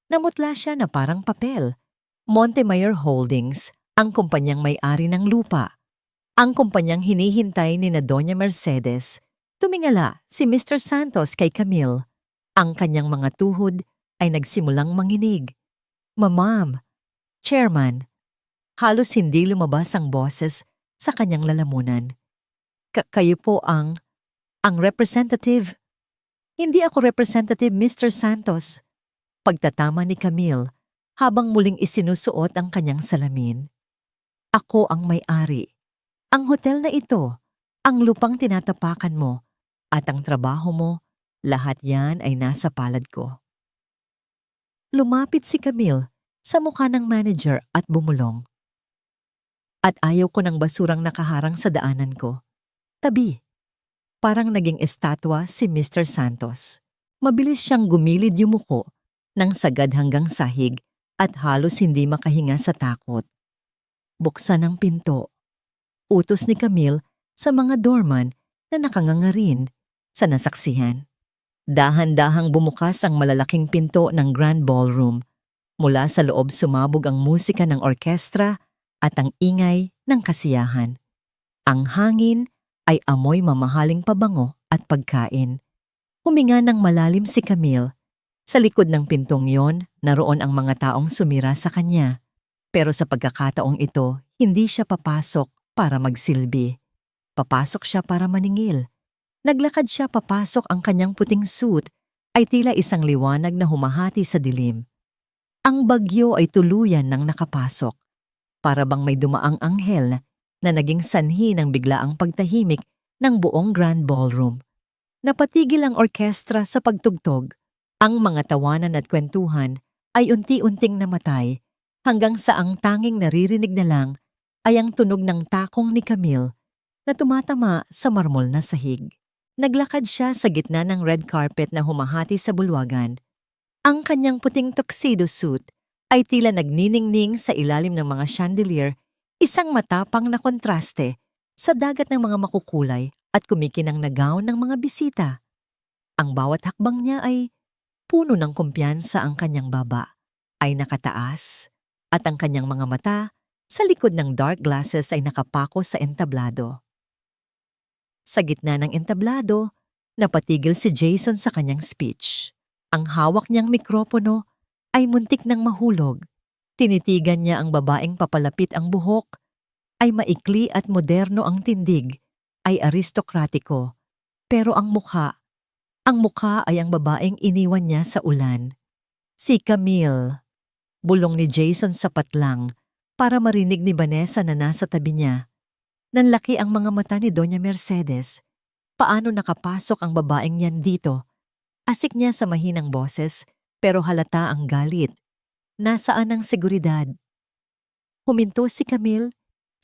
Namutla siya na parang papel. Montemayor Holdings, ang kumpanyang may-ari ng lupa. Ang kumpanyang hinihintay ni na Doña Mercedes. Tumingala si Mr. Santos kay Camille. Ang kanyang mga tuhod ay nagsimulang manginig. Ma'am, Chairman, halos hindi lumabas ang boses sa kanyang lalamunan. Kayo po ang representative. Hindi ako representative, Mr. Santos. Pagtatama ni Camille habang muling isinusuot ang kanyang salamin. Ako ang may-ari. Ang hotel na ito, ang lupang tinatapakan mo, at ang trabaho mo, lahat yan ay nasa palad ko. Lumapit si Camille sa mukha ng manager at bumulong. At ayaw ko ng basurang nakaharang sa daanan ko. Tabi. Parang naging estatwa si Mr. Santos. Mabilis siyang gumilid yumuko ng sagad hanggang sahig at halos hindi makahinga sa takot. Buksan ang pinto. Utos ni Camille sa mga doorman na nakangangarin sa nasaksihan. Dahan-dahang bumukas ang malalaking pinto ng Grand Ballroom. Mula sa loob sumabog ang musika ng orkestra at ang ingay ng kasiyahan. Ang hangin ay amoy mamahaling pabango at pagkain. Huminga ng malalim si Camille. Sa likod ng pintong yon, naroon ang mga taong sumira sa kanya. Pero sa pagkakataong ito, hindi siya papasok para magsilbi. Papasok siya para maningil. Naglakad siya papasok, ang kanyang puting suit ay tila isang liwanag na humahati sa dilim. Ang bagyo ay tuluyan ng nakapasok. Para bang may dumaang anghel na naging sanhi ng biglaang pagtahimik ng buong Grand Ballroom. Napatigil ang orkestra sa pagtugtog. Ang mga tawanan at kwentuhan ay unti-unting namatay hanggang sa ang tanging naririnig na lang ay ang tunog ng takong ni Camille na tumatama sa marmol na sahig. Naglakad siya sa gitna ng red carpet na humahati sa bulwagan. Ang kanyang puting tuxedo suit ay tila nagniningning sa ilalim ng mga chandelier, isang matapang na kontraste sa dagat ng mga makukulay at kumikinang na gown ng mga bisita. Ang bawat hakbang niya ay puno ng kumpiyansa, ang kanyang baba ay nakataas at ang kanyang mga mata sa likod ng dark glasses ay nakapako sa entablado. Sa gitna ng entablado, napatigil si Jason sa kanyang speech. Ang hawak niyang mikropono ay muntik nang mahulog. Tinitigan niya ang babaeng papalapit, ang buhok ay maikli at moderno, ang tindig ay aristokratiko. Pero ang mukha ay ang babaeng iniwan niya sa ulan. Si Camille. Bulong ni Jason sapat lang para marinig ni Vanessa na nasa tabi niya. Nanlaki ang mga mata ni Doña Mercedes. Paano nakapasok ang babaeng yan dito? Asik niya sa mahinang boses, pero halata ang galit. Nasaan ang seguridad? Huminto si Camille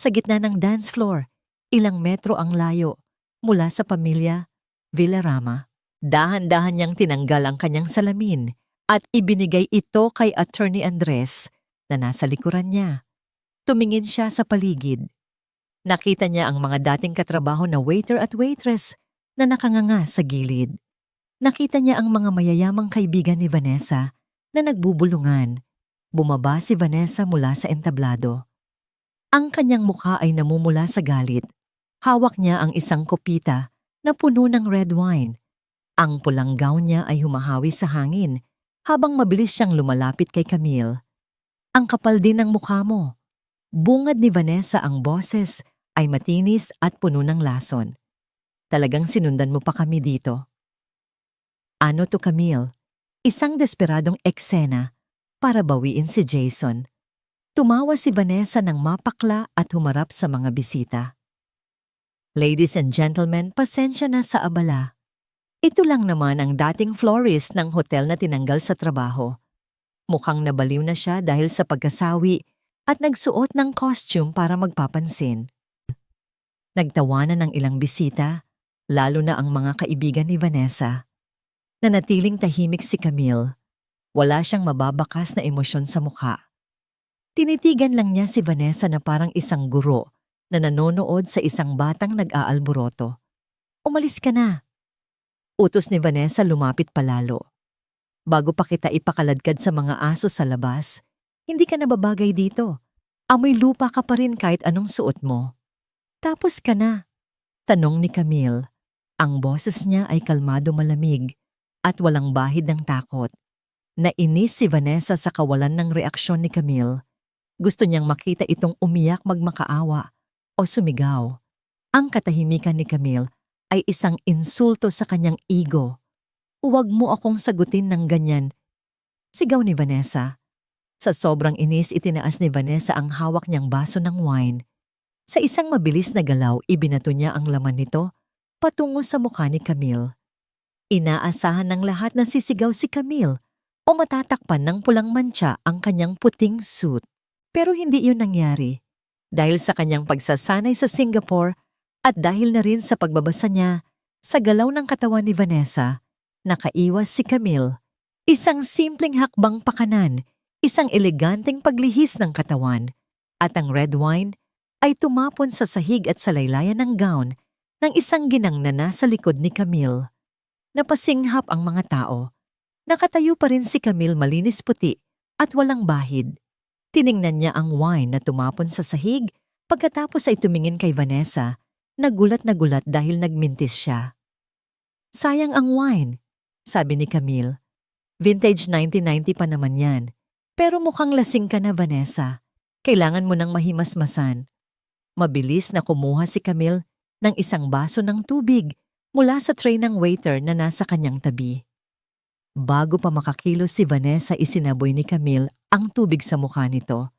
sa gitna ng dance floor. Ilang metro ang layo mula sa pamilya Villarama. Dahan-dahan niyang tinanggal ang kanyang salamin at ibinigay ito kay Attorney Andres na nasa likuran niya. Tumingin siya sa paligid. Nakita niya ang mga dating katrabaho na waiter at waitress na nakanganga sa gilid. Nakita niya ang mga mayayamang kaibigan ni Vanessa na nagbubulungan. Bumaba si Vanessa mula sa entablado. Ang kanyang mukha ay namumula sa galit. Hawak niya ang isang kopita na puno ng red wine. Ang pulang gown niya ay humahawi sa hangin habang mabilis siyang lumalapit kay Camille. Ang kapal din ng mukha mo. Bungad ni Vanessa, ang boses ay matinis at puno ng lason. Talagang sinundan mo pa kami dito. Ano to, Camille? Isang desperadong eksena para bawiin si Jason. Tumawa si Vanessa ng mapakla at humarap sa mga bisita. Ladies and gentlemen, pasensya na sa abala. Ito lang naman ang dating florist ng hotel na tinanggal sa trabaho. Mukhang nabaliw na siya dahil sa pagkasawi at nagsuot ng costume para magpapansin. Nagtawanan ng ilang bisita, lalo na ang mga kaibigan ni Vanessa. Nanatiling tahimik si Camille. Wala siyang mababakas na emosyon sa mukha. Tinitigan lang niya si Vanessa na parang isang guro na nanonood sa isang batang nag-aalboroto. Umalis ka na. Utos ni Vanessa, lumapit palalo. Bago pa kita ipakaladkad sa mga aso sa labas, hindi ka nababagay dito. Amoy lupa ka pa rin kahit anong suot mo. Tapos ka na? Tanong ni Camille. Ang boses niya ay kalmado malamig at walang bahid ng takot. Nainis si Vanessa sa kawalan ng reaksyon ni Camille. Gusto niyang makita itong umiyak magmakaawa o sumigaw. Ang katahimikan ni Camille ay isang insulto sa kanyang ego. Huwag mo akong sagutin ng ganyan, sigaw ni Vanessa. Sa sobrang inis, itinaas ni Vanessa ang hawak niyang baso ng wine. Sa isang mabilis na galaw, ibinato niya ang laman nito patungo sa mukha ni Camille. Inaasahan ng lahat na sisigaw si Camille o matatakpan ng pulang mantsa ang kanyang puting suit. Pero hindi yun nangyari. Dahil sa kanyang pagsasanay sa Singapore at dahil na rin sa pagbabasa niya sa galaw ng katawan ni Vanessa, nakaiwas si Camille. Isang simpleng hakbang pakanan, isang eleganteng paglihis ng katawan, at ang red wine ay tumapon sa sahig at sa laylayan ng gown ng isang ginang na nasa likod ni Camille. Napasinghap ang mga tao. Nakatayo pa rin si Camille malinis puti at walang bahid. Tiningnan niya ang wine na tumapon sa sahig pagkatapos ay tumingin kay Vanessa. Nagulat na gulat dahil nagmintis siya. Sayang ang wine, sabi ni Camille. Vintage 1990 pa naman yan. Pero mukhang lasing ka na, Vanessa. Kailangan mo nang mahimasmasan. Mabilis na kumuha si Camille ng isang baso ng tubig mula sa tray ng waiter na nasa kanyang tabi. Bago pa makakilos si Vanessa, isinaboy ni Camille ang tubig sa mukha nito.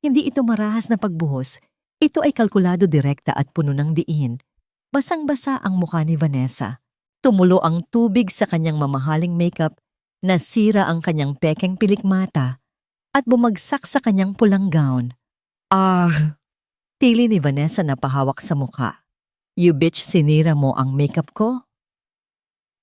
Hindi ito marahas na pagbuhos, ito ay kalkulado direkta at puno ng diin. Basang-basa ang mukha ni Vanessa. Tumulo ang tubig sa kanyang mamahaling makeup, nasira ang kanyang pekeng pilikmata, at bumagsak sa kanyang pulang gown. Tili ni Vanessa na pahawak sa mukha. You bitch, sinira mo ang makeup ko?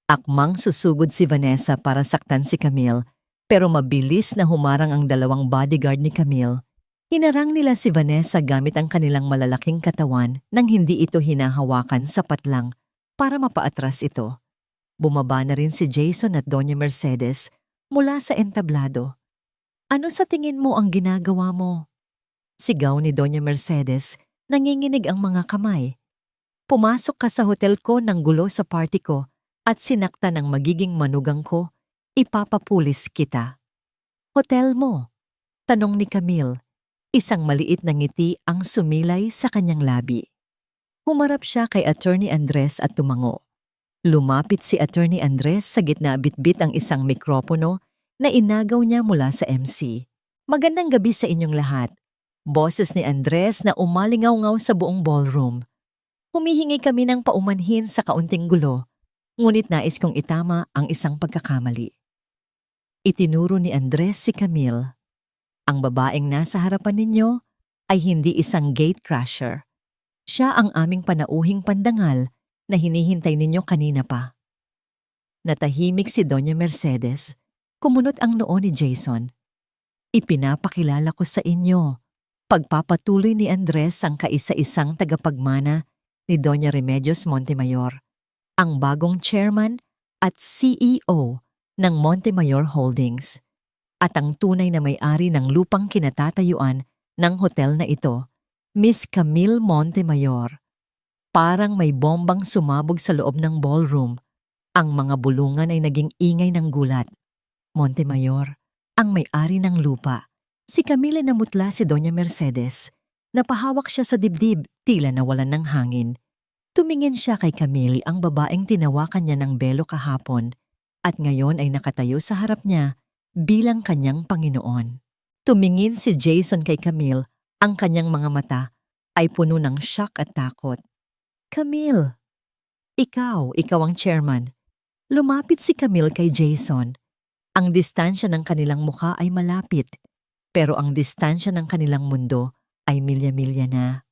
Akmang susugod si Vanessa para saktan si Camille, pero mabilis na humarang ang dalawang bodyguard ni Camille. Hinarang nila si Vanessa gamit ang kanilang malalaking katawan nang hindi ito hinahawakan sapat lang para mapaatras ito. Bumaba na rin si Jason at Doña Mercedes mula sa entablado. Ano sa tingin mo ang ginagawa mo? Sigaw ni Doña Mercedes, nanginginig ang mga kamay. Pumasok ka sa hotel ko ng gulo sa party ko at sinakta ng magiging manugang ko, ipapapulis kita. Hotel mo? Tanong ni Camille. Isang maliit na ngiti ang sumilay sa kanyang labi. Humarap siya kay Attorney Andres at tumango. Lumapit si Attorney Andres sa gitna bitbit ang isang mikropono na inagaw niya mula sa MC. Magandang gabi sa inyong lahat. Boses ni Andres na umalingaw-ngaw sa buong ballroom. Humihingi kami ng paumanhin sa kaunting gulo, ngunit nais kong itama ang isang pagkakamali. Itinuro ni Andres si Camille. Ang babaeng nasa harapan ninyo ay hindi isang gate crasher. Siya ang aming panauhing pandangal na hinihintay ninyo kanina pa. Natahimik si Doña Mercedes. Kumunot ang noo ni Jason. Ipinapakilala ko sa inyo. Pagpapatuloy ni Andres ang kaisa-isang tagapagmana ni Doña Remedios Montemayor, ang bagong chairman at CEO ng Montemayor Holdings, at ang tunay na may-ari ng lupang kinatatayuan ng hotel na ito, Miss Camille Montemayor. Parang may bombang sumabog sa loob ng ballroom. Ang mga bulungan ay naging ingay ng gulat. Montemayor, ang may-ari ng lupa. Si Camille namutla si Doña Mercedes. Napahawak siya sa dibdib, tila nawalan ng hangin. Tumingin siya kay Camille, ang babaeng tinawakan niya ng belo kahapon, at ngayon ay nakatayo sa harap niya bilang kanyang Panginoon. Tumingin si Jason kay Camille, ang kanyang mga mata ay puno ng shock at takot. Camille, ikaw ang chairman. Lumapit si Camille kay Jason. Ang distansya ng kanilang mukha ay malapit, pero ang distansya ng kanilang mundo ay milya-milya na.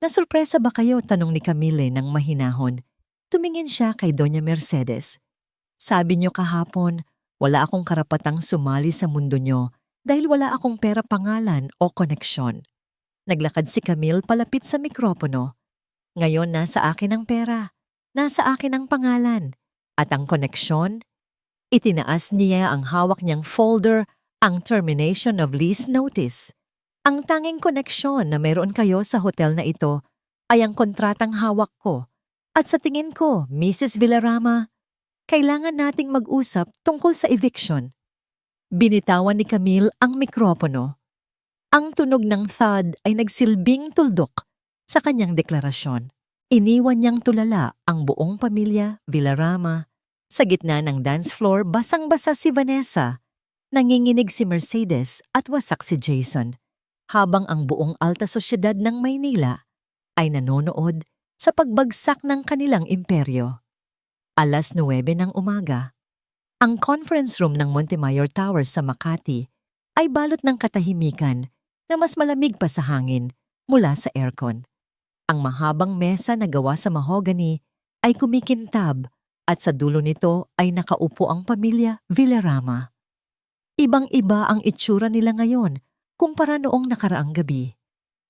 Nasurpresa ba kayo? Tanong ni Camille ng mahinahon. Tumingin siya kay Doña Mercedes. Sabi niyo kahapon, wala akong karapatang sumali sa mundo niyo dahil wala akong pera, pangalan o koneksyon. Naglakad si Camille palapit sa mikropono. Ngayon nasa akin ang pera, nasa akin ang pangalan, at ang koneksyon, Itinaas niya ang hawak niyang folder, ang termination of lease notice. Ang tanging koneksyon na meron kayo sa hotel na ito ay ang kontratang hawak ko. At sa tingin ko, Mrs. Villarama, kailangan nating mag-usap tungkol sa eviction. Binitawan ni Camille ang mikropono. Ang tunog ng thud ay nagsilbing tuldok sa kanyang deklarasyon. Iniwan niyang tulala ang buong pamilya Villarama. Sa gitna ng dance floor, basang-basa si Vanessa. Nanginginig si Mercedes at wasak si Jason. Habang ang buong alta sosyedad ng Maynila ay nanonood sa pagbagsak ng kanilang imperyo. 9:09 ng umaga. Ang conference room ng Montemayor Tower sa Makati ay balot ng katahimikan na mas malamig pa sa hangin mula sa aircon. Ang mahabang mesa na gawa sa mahogany ay kumikintab at sa dulo nito ay nakaupo ang pamilya Villarama. Ibang-iba ang itsura nila ngayon kumpara noong nakaraang gabi.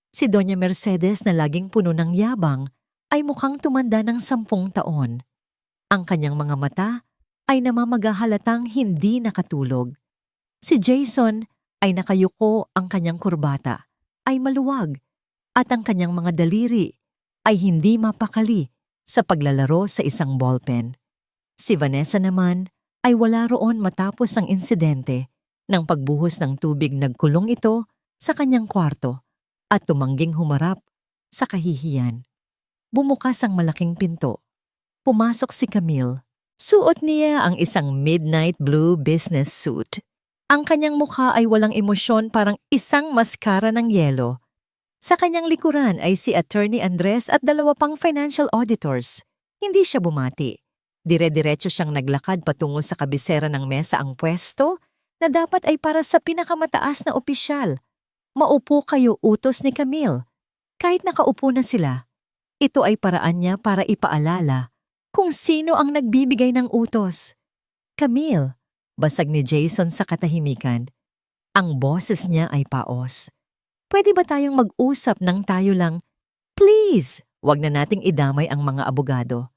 Si Doña Mercedes na laging puno ng yabang ay mukhang tumanda ng 10 taon. Ang kanyang mga mata ay namamagahalatang hindi nakatulog. Si Jason ay nakayuko, ang kanyang kurbata ay maluwag at ang kanyang mga daliri ay hindi mapakali sa paglalaro sa isang ballpen. Si Vanessa naman ay wala roon matapos ang insidente ng pagbuhos ng tubig. Nagkulong ito sa kanyang kwarto at tumangging humarap sa kahihiyan. Bumukas ang malaking pinto. Pumasok si Camille. Suot niya ang isang midnight blue business suit. Ang kanyang mukha ay walang emosyon, parang isang maskara ng yelo. Sa kanyang likuran ay si Attorney Andres at 2 pang financial auditors. Hindi siya bumati. Dire-diretso siyang naglakad patungo sa kabisera ng mesa. Ang pwesto na dapat ay para sa pinakamataas na opisyal. Maupo kayo, utos ni Camille. Kahit nakaupo na sila, ito ay paraan niya para ipaalala kung sino ang nagbibigay ng utos. Camille, basag ni Jason sa katahimikan. Ang boses niya ay paos. Pwede ba tayong mag-usap ng tayo lang? Please, wag na nating idamay ang mga abogado.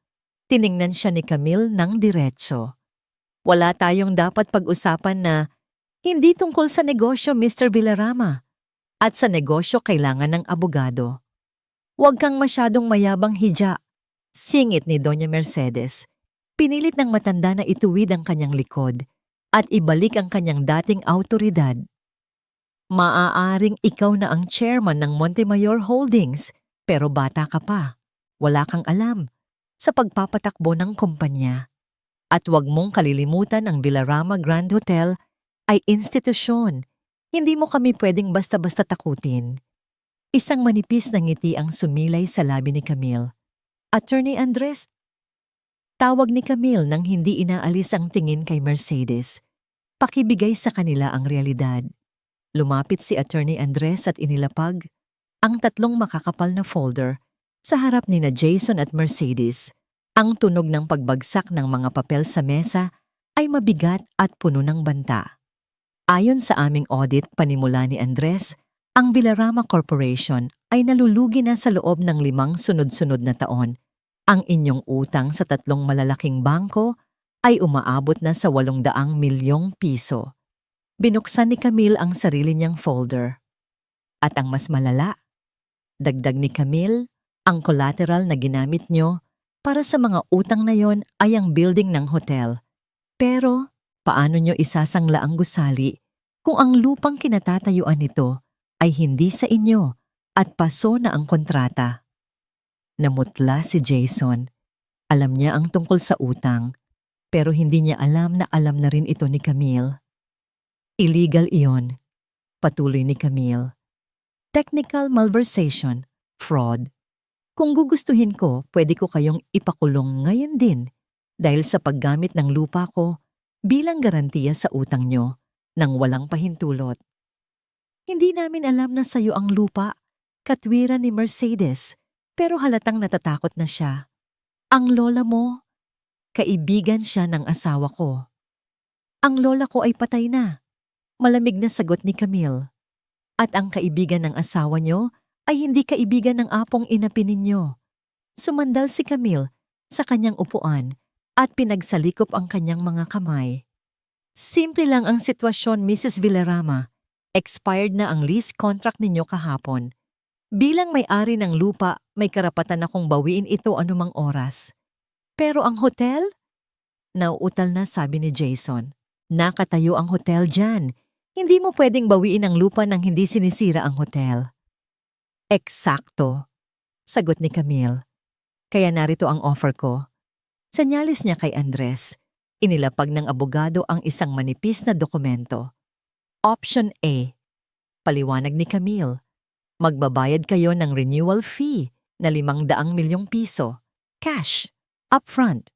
Tiningnan siya ni Camille ng diretso. Wala tayong dapat pag-usapan na hindi tungkol sa negosyo, Mr. Villarama. At sa negosyo kailangan ng abogado. Huwag kang masyadong mayabang, hija. Singit ni Doña Mercedes. Pinilit ng matanda na ituwid ang kanyang likod at ibalik ang kanyang dating awtoridad. Maaaring ikaw na ang chairman ng Montemayor Holdings, pero bata ka pa. Wala kang alam sa pagpapatakbo ng kumpanya. At huwag mong kalilimutan ang Villarama Grand Hotel ay institusyon. Hindi mo kami pwedeng basta-basta takutin. Isang manipis na ngiti ang sumilay sa labi ni Camille. Attorney Andres? Tawag ni Camille nang hindi inaalis ang tingin kay Mercedes. Pakibigay sa kanila ang realidad. Lumapit si Attorney Andres at inilapag ang 3 makakapal na folder sa harap ni na Jason at Mercedes. Ang tunog ng pagbagsak ng mga papel sa mesa ay mabigat at puno ng banta. Ayon sa aming audit, panimula ni Andres, ang Villarama Corporation ay nalulugi na sa loob ng 5 sunod-sunod na taon. Ang inyong utang sa 3 malalaking bangko ay umaabot na sa 800 milyong piso. Binuksan ni Camille ang sarili niyang folder. At ang mas malala, dagdag ni Camille, ang collateral na ginamit niyo para sa mga utang na yon ay ang building ng hotel. Pero, paano niyo isasangla ang gusali kung ang lupang kinatatayuan nito ay hindi sa inyo at paso na ang kontrata? Namutla si Jason. Alam niya ang tungkol sa utang, pero hindi niya alam na alam na rin ito ni Camille. Illegal iyon, patuloy ni Camille. Technical malversation, fraud. Kung gugustuhin ko, pwede ko kayong ipakulong ngayon din dahil sa paggamit ng lupa ko bilang garantiya sa utang nyo nang walang pahintulot. Hindi namin alam na sayo ang lupa, katwiran ni Mercedes, pero halatang natatakot na siya. Ang lola mo, kaibigan siya ng asawa ko. Ang lola ko ay patay na. Malamig na sagot ni Camille. At ang kaibigan ng asawa niyo ay hindi kaibigan ng apong inapi ninyo. Sumandal si Camille sa kanyang upuan at pinagsalikop ang kanyang mga kamay. Simple lang ang sitwasyon, Mrs. Villarama. Expired na ang lease contract ninyo kahapon. Bilang may-ari ng lupa, may karapatan akong bawiin ito anumang oras. Pero ang hotel? Nauutal na sabi ni Jason. Nakatayo ang hotel dyan. Hindi mo pwedeng bawiin ang lupa nang hindi sinisira ang hotel. Eksakto, sagot ni Camille. Kaya narito ang offer ko. Sanyalis niya kay Andres. Inilapag ng abogado ang isang manipis na dokumento. Option A. Paliwanag ni Camille. Magbabayad kayo ng renewal fee na 500 milyong piso. Cash. Upfront.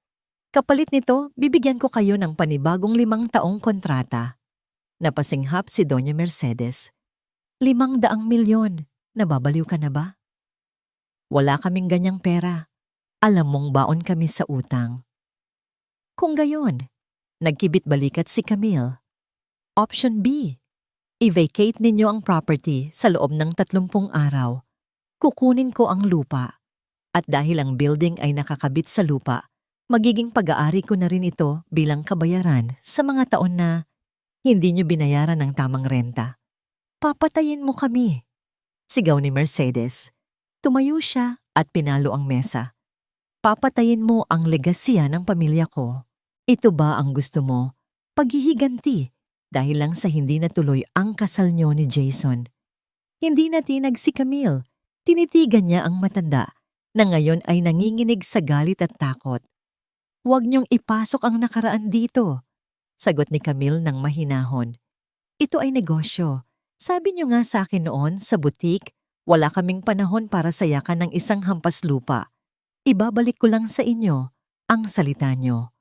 Kapalit nito, bibigyan ko kayo ng panibagong 5 taong kontrata. Napasinghap si Doña Mercedes. 500 milyon. Nababaliw ka na ba? Wala kaming ganyang pera. Alam mong baon kami sa utang. Kung gayon, nagkibit balikat si Camille. Option B. I-vacate ninyo ang property sa loob ng 30 araw. Kukunin ko ang lupa. At dahil ang building ay nakakabit sa lupa, magiging pag-aari ko na rin ito bilang kabayaran sa mga taon na hindi nyo binayaran ng tamang renta. Papatayin mo kami. Sigaw ni Mercedes. Tumayo siya at pinalo ang mesa. Papatayin mo ang legasiya ng pamilya ko. Ito ba ang gusto mo? Paghihiganti dahil lang sa hindi natuloy ang kasal niyo ni Jason. Hindi natinag si Camille. Tinitigan niya ang matanda na ngayon ay nanginginig sa galit at takot. Huwag niyong ipasok ang nakaraan dito, sagot ni Camille ng mahinahon. Ito ay negosyo. Sabi niyo nga sa akin noon sa butik, wala kaming panahon para sayakan ng isang hampas lupa. Ibabalik ko lang sa inyo ang salita niyo.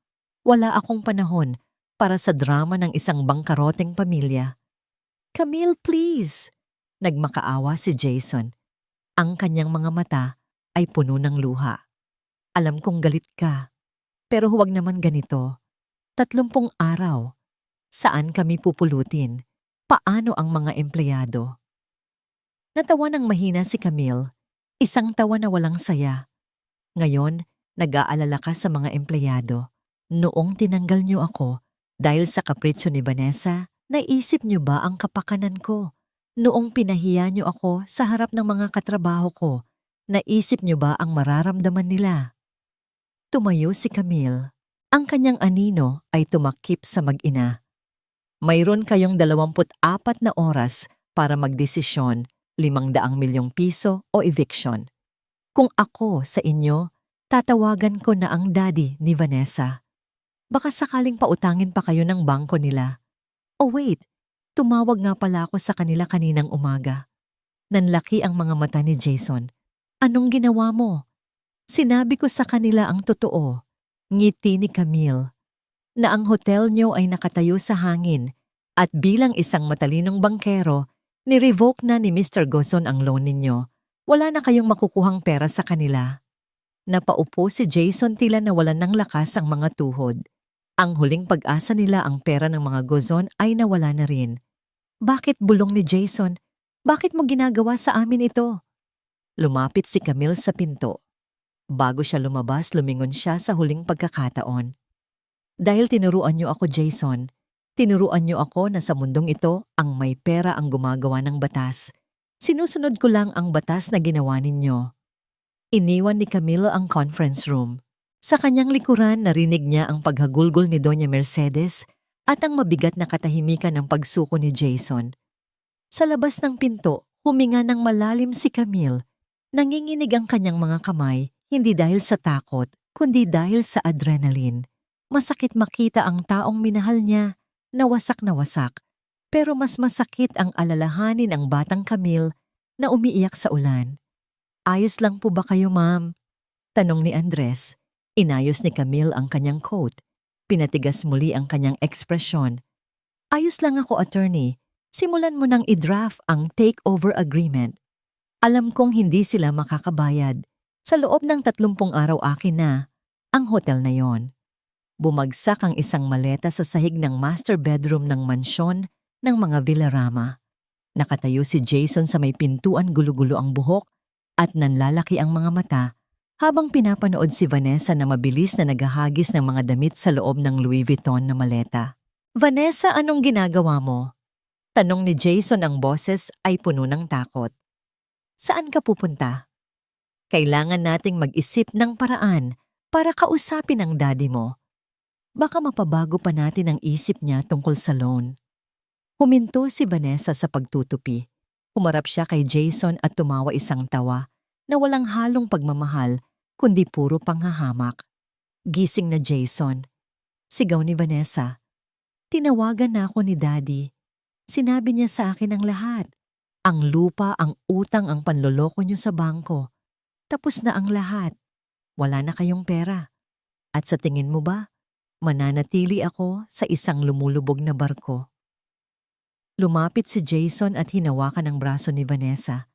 Wala akong panahon para sa drama ng isang bangkaroteng pamilya. Camille, please! Nagmakaawa si Jason. Ang kanyang mga mata ay puno ng luha. Alam kong galit ka, pero huwag naman ganito. 30 araw. Saan kami pupulutin? Paano ang mga empleyado? Natawa ng mahina si Camille. Isang tawa na walang saya. Ngayon, nag-aalala ka sa mga empleyado. Noong tinanggal niyo ako, dahil sa kapritsyo ni Vanessa, naisip niyo ba ang kapakanan ko? Noong pinahiya niyo ako sa harap ng mga katrabaho ko, naisip niyo ba ang mararamdaman nila? Tumayo si Camille. Ang kanyang anino ay tumakip sa mag-ina. Mayroon kayong 24 na oras para magdesisyon, 500 milyong piso o eviction. Kung ako sa inyo, tatawagan ko na ang daddy ni Vanessa. Baka sakaling pautangin pa kayo ng bangko nila. Oh wait, tumawag nga pala ako sa kanila kaninang umaga. Nanlaki ang mga mata ni Jason. Anong ginawa mo? Sinabi ko sa kanila ang totoo. Ngiti ni Camille. Na ang hotel niyo ay nakatayo sa hangin at bilang isang matalinong bangkero, ni-revoke na ni Mr. Gozon ang loan ninyo. Wala na kayong makukuhang pera sa kanila. Napaupo si Jason tila nawalan ng lakas ang mga tuhod. Ang huling pag-asa nila ang pera ng mga Gozon ay nawala na rin. Bakit bulong ni Jason? Bakit mo ginagawa sa amin ito? Lumapit si Camille sa pinto. Bago siya lumabas, lumingon siya sa huling pagkakataon. Dahil tinuruan niyo ako, Jason. Tinuruan niyo ako na sa mundong ito, ang may pera ang gumagawa ng batas. Sinusunod ko lang ang batas na ginawa ninyo. Iniwan ni Camille ang conference room. Sa kanyang likuran, narinig niya ang paghagulgol ni Doña Mercedes at ang mabigat na katahimikan ng pagsuko ni Jason. Sa labas ng pinto, huminga ng malalim si Camille. Nanginginig ang kanyang mga kamay, hindi dahil sa takot, kundi dahil sa adrenaline. Masakit makita ang taong minahal niya, nawasak na wasak. Pero mas masakit ang alalahanin ang batang Camille na umiiyak sa ulan. Ayos lang po ba kayo, ma'am? Tanong ni Andres. Inayos ni Camille ang kanyang coat. Pinatigas muli ang kanyang ekspresyon. Ayos lang ako, attorney. Simulan mo nang i-draft ang takeover agreement. Alam kong hindi sila makakabayad. Sa loob ng 30 araw akin na ang hotel na yon. Bumagsak ang isang maleta sa sahig ng master bedroom ng mansyon ng mga Villarama. Nakatayo si Jason sa may pintuan, gulo-gulo ang buhok at nanlalaki ang mga mata habang pinapanood si Vanessa na mabilis na naghahagis ng mga damit sa loob ng Louis Vuitton na maleta. Vanessa, anong ginagawa mo? Tanong ni Jason, ang boses ay puno ng takot. Saan ka pupunta? Kailangan nating mag-isip ng paraan para kausapin ang daddy mo. Baka mapabago pa natin ang isip niya tungkol sa loan. Huminto si Vanessa sa pagtutupi. Humarap siya kay Jason at tumawa isang tawa na walang halong pagmamahal kundi puro panghahamak. Gising na Jason. Sigaw ni Vanessa. Tinawagan na ako ni Daddy. Sinabi niya sa akin ang lahat. Ang lupa, ang utang, ang panloloko niyo sa bangko. Tapos na ang lahat. Wala na kayong pera. At sa tingin mo ba, mananatili ako sa isang lumulubog na barko? Lumapit si Jason at hinawakan ang braso ni Vanessa.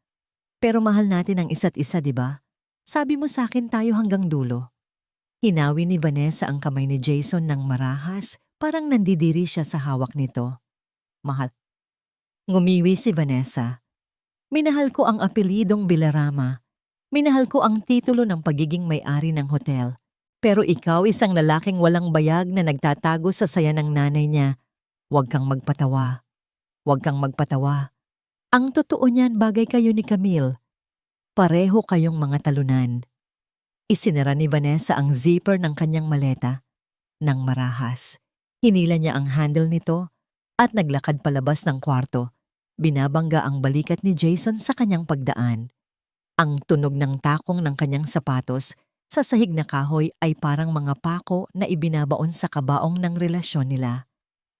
Pero mahal natin ang isa't isa, di ba? Sabi mo sa akin tayo hanggang dulo. Hinawi ni Vanessa ang kamay ni Jason ng marahas, parang nandidiri siya sa hawak nito. Mahal. Ngumiwi si Vanessa. Minahal ko ang apelidong Villarama. Minahal ko ang titulo ng pagiging may-ari ng hotel. Pero ikaw, isang lalaking walang bayag na nagtatago sa saya ng nanay niya. Huwag kang magpatawa. Huwag kang magpatawa. Ang totoo niyan, bagay kayo ni Camille. Pareho kayong mga talunan. Isinara ni Vanessa ang zipper ng kanyang maleta ng marahas. Hinila niya ang handle nito at naglakad palabas ng kwarto. Binabangga ang balikat ni Jason sa kanyang pagdaan. Ang tunog ng takong ng kanyang sapatos sa sahig na kahoy ay parang mga pako na ibinabaon sa kabaong ng relasyon nila.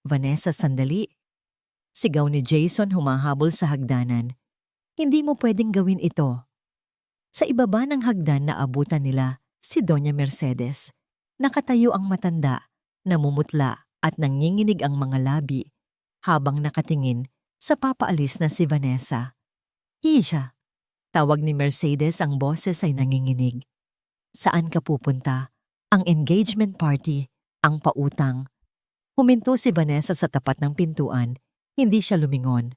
Vanessa, sandali. Sigaw ni Jason humahabol sa hagdanan. Hindi mo pwedeng gawin ito. Sa ibaba ng hagdan na abutan nila, si Doña Mercedes. Nakatayo ang matanda, namumutla at nanginginig ang mga labi habang nakatingin sa papaalis na si Vanessa. Hisha, tawag ni Mercedes, ang boses ay nanginginig. Saan ka pupunta? Ang engagement party, ang pautang. Huminto si Vanessa sa tapat ng pintuan. Hindi siya lumingon.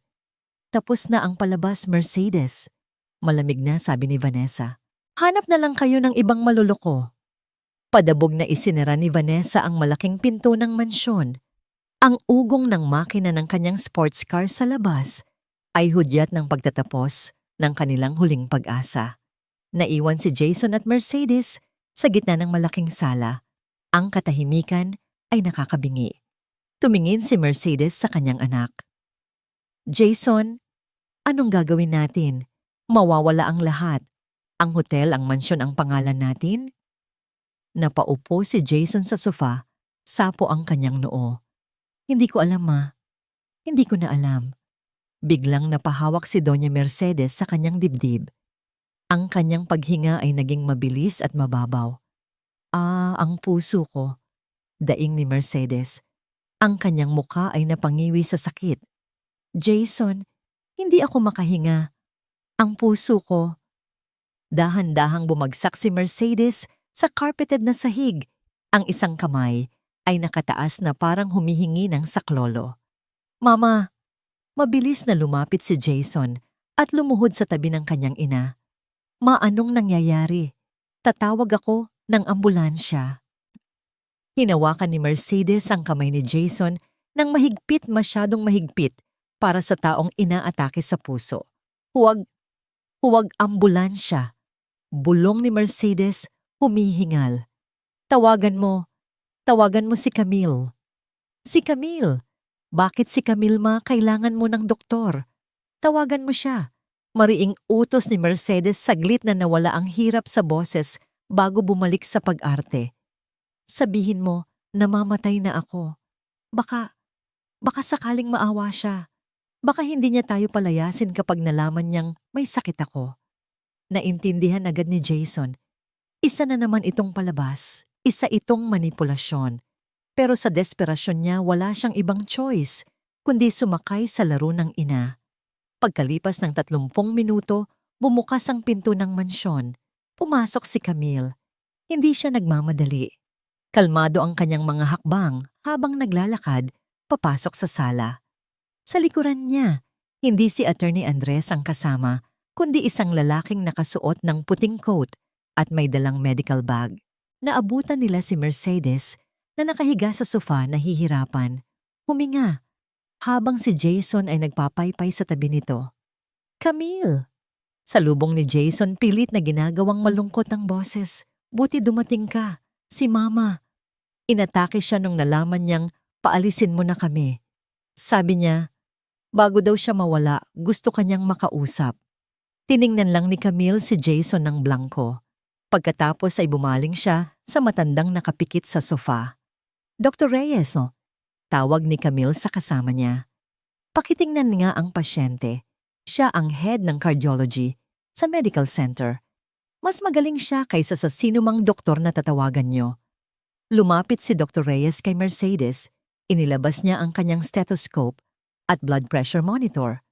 Tapos na ang palabas, Mercedes. Malamig na, sabi ni Vanessa. Hanap na lang kayo ng ibang maluloko. Padabog na isinara ni Vanessa ang malaking pinto ng mansyon. Ang ugong ng makina ng kanyang sports car sa labas ay hudyat ng pagtatapos ng kanilang huling pag-asa. Naiwan si Jason at Mercedes sa gitna ng malaking sala. Ang katahimikan ay nakakabingi. Tumingin si Mercedes sa kanyang anak. Jason, anong gagawin natin? Mawawala ang lahat. Ang hotel, ang mansyon ang pangalan natin? Napaupo si Jason sa sofa, sapo ang kanyang noo. Hindi ko alam, Ma. Hindi ko na alam. Biglang napahawak si Doña Mercedes sa kanyang dibdib. Ang kanyang paghinga ay naging mabilis at mababaw. Ang puso ko. Daing ni Mercedes. Ang kanyang muka ay napangiwi sa sakit. Jason, hindi ako makahinga. Ang puso ko. Dahan-dahang bumagsak si Mercedes sa carpeted na sahig. Ang isang kamay ay nakataas na parang humihingi ng saklolo. Mama, mabilis na lumapit si Jason at lumuhod sa tabi ng kanyang ina. Ma, anong nangyayari? Tatawag ako ng ambulansya. Hinawakan ni Mercedes ang kamay ni Jason ng mahigpit, masyadong mahigpit para sa taong inaatake sa puso. Huwag ambulansya. Bulong ni Mercedes, humihingal. Tawagan mo si Camille. Si Camille? Bakit si Camille, Ma? Kailangan mo ng doktor. Tawagan mo siya. Mariing utos ni Mercedes, saglit na nawala ang hirap sa boses bago bumalik sa pag-arte. Sabihin mo, namamatay na ako. Baka sakaling maawa siya. Baka hindi niya tayo palayasin kapag nalaman niyang may sakit ako. Naintindihan agad ni Jason. Isa na naman itong palabas. Isa itong manipulasyon. Pero sa desperasyon niya, wala siyang ibang choice, kundi sumakay sa laro ng ina. Pagkalipas ng 30 minuto, bumukas ang pinto ng mansyon. Pumasok si Camille. Hindi siya nagmamadali. Kalmado ang kanyang mga hakbang habang naglalakad papasok sa sala. Sa likuran niya, hindi si Attorney Andres ang kasama, kundi isang lalaking nakasuot ng puting coat at may dalang medical bag. Naabutan nila si Mercedes na nakahiga sa sofa nahihirapan. Huminga habang si Jason ay nagpapaypay sa tabi nito. Camille! Salubong ni Jason pilit na ginagawang malungkot ang boses. Buti dumating ka. Si Mama. Inatake siya nung nalaman niyang paalisin mo na kami. Sabi niya, bago daw siya mawala, gusto kanyang makausap. Tiningnan lang ni Camille si Jason ng blangko. Pagkatapos ay bumaling siya sa matandang nakapikit sa sofa. Dr. Reyes, no? Tawag ni Camille sa kasama niya. Pakitingnan nga ang pasyente. Siya ang head ng cardiology sa medical center. Mas magaling siya kaysa sa sinumang doktor na tatawagan niyo. Lumapit si Dr. Reyes kay Mercedes. Inilabas niya ang kanyang stethoscope at blood pressure monitor.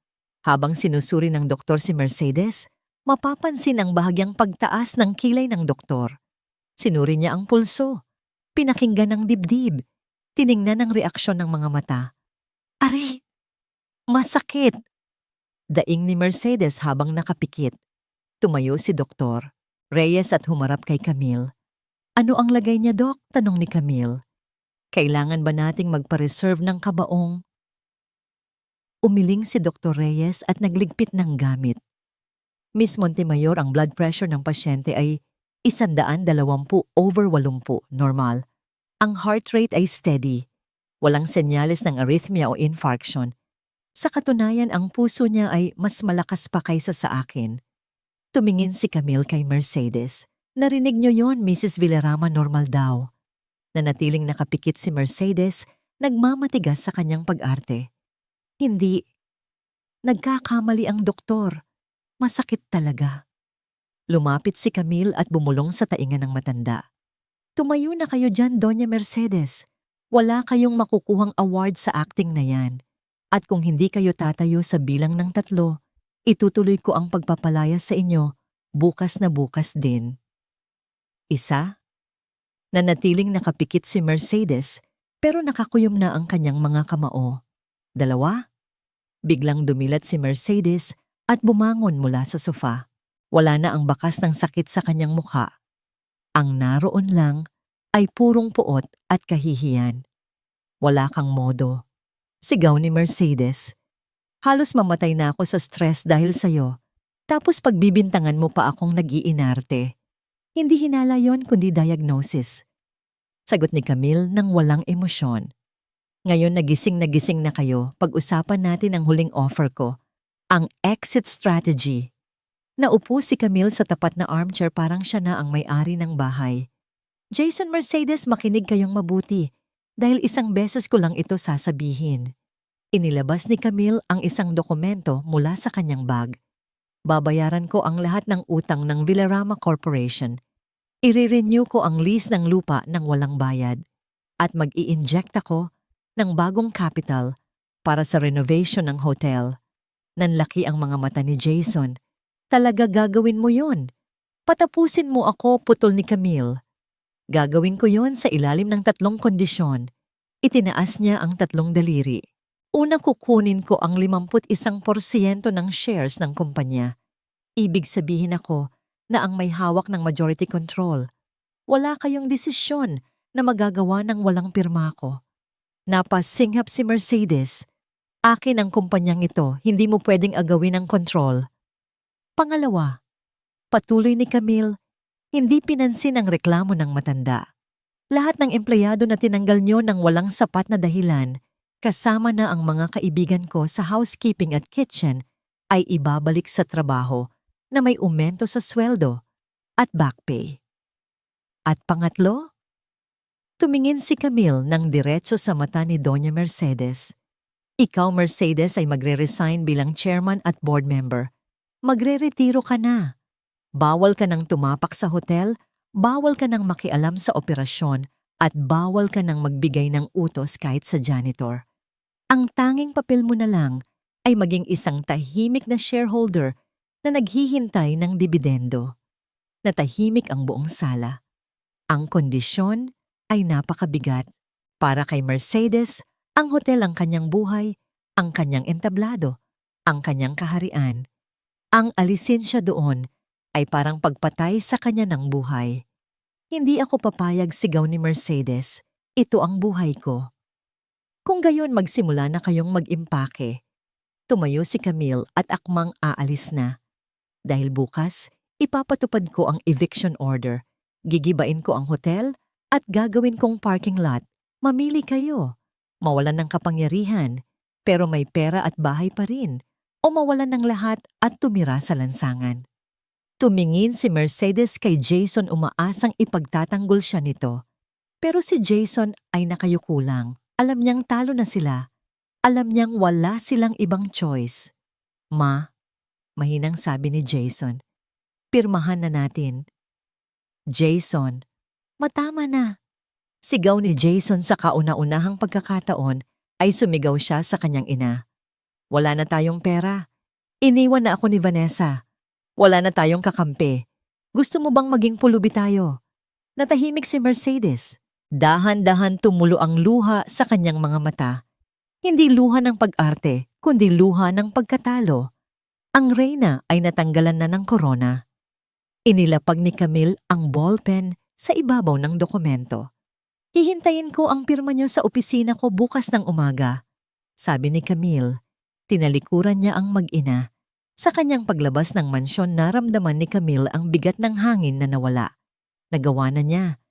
Habang sinusuri ng doktor si Mercedes, mapapansin ang bahagyang pagtaas ng kilay ng doktor. Sinuri niya ang pulso. Pinakinggan ang dibdib. Tiningnan ang reaksyon ng mga mata. Ari! Masakit! Daing ni Mercedes habang nakapikit. Tumayo si Dr. Reyes at humarap kay Camille. Ano ang lagay niya, Dok? Tanong ni Camille. Kailangan ba nating magpa-reserve ng kabaong? Umiling si Dr. Reyes at nagligpit ng gamit. Miss Montemayor, ang blood pressure ng pasyente ay 120/80, normal. Ang heart rate ay steady. Walang senyales ng arrhythmia o infarction. Sa katunayan, ang puso niya ay mas malakas pa kaysa sa akin. Tumingin si Camille kay Mercedes. Narinig niyo yon, Mrs. Villarama, normal daw. Nanatiling nakapikit si Mercedes, nagmamatigas sa kanyang pag-arte. Hindi. Nagkakamali ang doktor. Masakit talaga. Lumapit si Camille at bumulong sa tainga ng matanda. Tumayo na kayo dyan, Doña Mercedes. Wala kayong makukuhang award sa acting na yan. At kung hindi kayo tatayo sa bilang ng 3, itutuloy ko ang pagpapalaya sa inyo bukas na bukas din. 1. Nanatiling nakapikit si Mercedes pero nakakuyom na ang kanyang mga kamao. 2. Biglang dumilat si Mercedes at bumangon mula sa sofa. Wala na ang bakas ng sakit sa kanyang mukha. Ang naroon lang ay purong puot at kahihiyan. Wala kang modo. Sigaw ni Mercedes. Halos mamatay na ako sa stress dahil sa'yo. Tapos pagbibintangan mo pa akong nag-iinarte. Hindi hinala yon kundi diagnosis. Sagot ni Camille nang walang emosyon. Ngayon nagising na kayo, pag-usapan natin ang huling offer ko. Ang exit strategy. Naupo si Camille sa tapat na armchair parang siya na ang may-ari ng bahay. Jason, Mercedes, makinig kayong mabuti. Dahil isang beses ko lang ito sasabihin. Inilabas ni Camille ang isang dokumento mula sa kanyang bag. Babayaran ko ang lahat ng utang ng Villarama Corporation. I-renew ko ang lease ng lupa ng walang bayad. At mag-i-inject ako ng bagong capital para sa renovation ng hotel. Nanlaki ang mga mata ni Jason. Talaga gagawin mo yon? Patapusin mo ako, putol ni Camille. Gagawin ko yon sa ilalim ng 3 kondisyon. Itinaas niya ang 3 daliri. Una, kukunin ko ang 51% ng shares ng kumpanya. Ibig sabihin ako na ang may hawak ng majority control. Wala kayong desisyon na magagawa ng walang pirma ko. Napasinghap si Mercedes. Akin ang kumpanyang ito, hindi mo pwedeng agawin ang control. Pangalawa, patuloy ni Camille, hindi pinansin ang reklamo ng matanda. Lahat ng empleyado na tinanggal niyo ng walang sapat na dahilan, kasama na ang mga kaibigan ko sa housekeeping at kitchen, ay ibabalik sa trabaho na may aumento sa sweldo at back pay. At pangatlo, tumingin si Camille ng diretso sa mata ni Doña Mercedes. Ikaw, Mercedes, ay magre-resign bilang chairman at board member. Magre-retiro ka na. Bawal ka nang tumapak sa hotel, bawal ka nang makialam sa operasyon, at bawal ka nang magbigay ng utos kahit sa janitor. Ang tanging papel mo na lang ay maging isang tahimik na shareholder na naghihintay ng dibidendo. Natahimik ang buong sala. Ang kondisyon ay napakabigat. Para kay Mercedes, ang hotel ang kanyang buhay, ang kanyang entablado, ang kanyang kaharian. Ang alisin siya doon ay parang pagpatay sa kanya ng buhay. Hindi ako papayag, sigaw ni Mercedes. Ito ang buhay ko. Kung gayon magsimula na kayong mag-impake. Tumayo si Camille at akmang aalis na. Dahil bukas, ipapatupad ko ang eviction order. Gigibain ko ang hotel at gagawin kong parking lot. Mamili kayo. Mawalan ng kapangyarihan, pero may pera at bahay pa rin. O mawalan ng lahat at tumira sa lansangan. Tumingin si Mercedes kay Jason umaasang ipagtatanggol siya nito. Pero si Jason ay nakayuko lang. Alam niyang talo na sila. Alam niyang wala silang ibang choice. Ma, mahinang sabi ni Jason, pirmahan na natin. Jason, matama na. Sigaw ni Jason sa kauna-unahang pagkakataon ay sumigaw siya sa kanyang ina. Wala na tayong pera. Iniwan na ako ni Vanessa. Wala na tayong kakampi. Gusto mo bang maging pulubi tayo? Natahimik si Mercedes. Dahan-dahan tumulo ang luha sa kanyang mga mata. Hindi luha ng pag-arte, kundi luha ng pagkatalo. Ang reyna ay natanggalan na ng korona. Inilapag ni Camille ang ballpen sa ibabaw ng dokumento. Hihintayin ko ang pirma niyo sa opisina ko bukas ng umaga. Sabi ni Camille. Tinalikuran niya ang mag-ina. Sa kanyang paglabas ng mansyon naramdaman ni Camille ang bigat ng hangin na nawala. Nagawa na niya.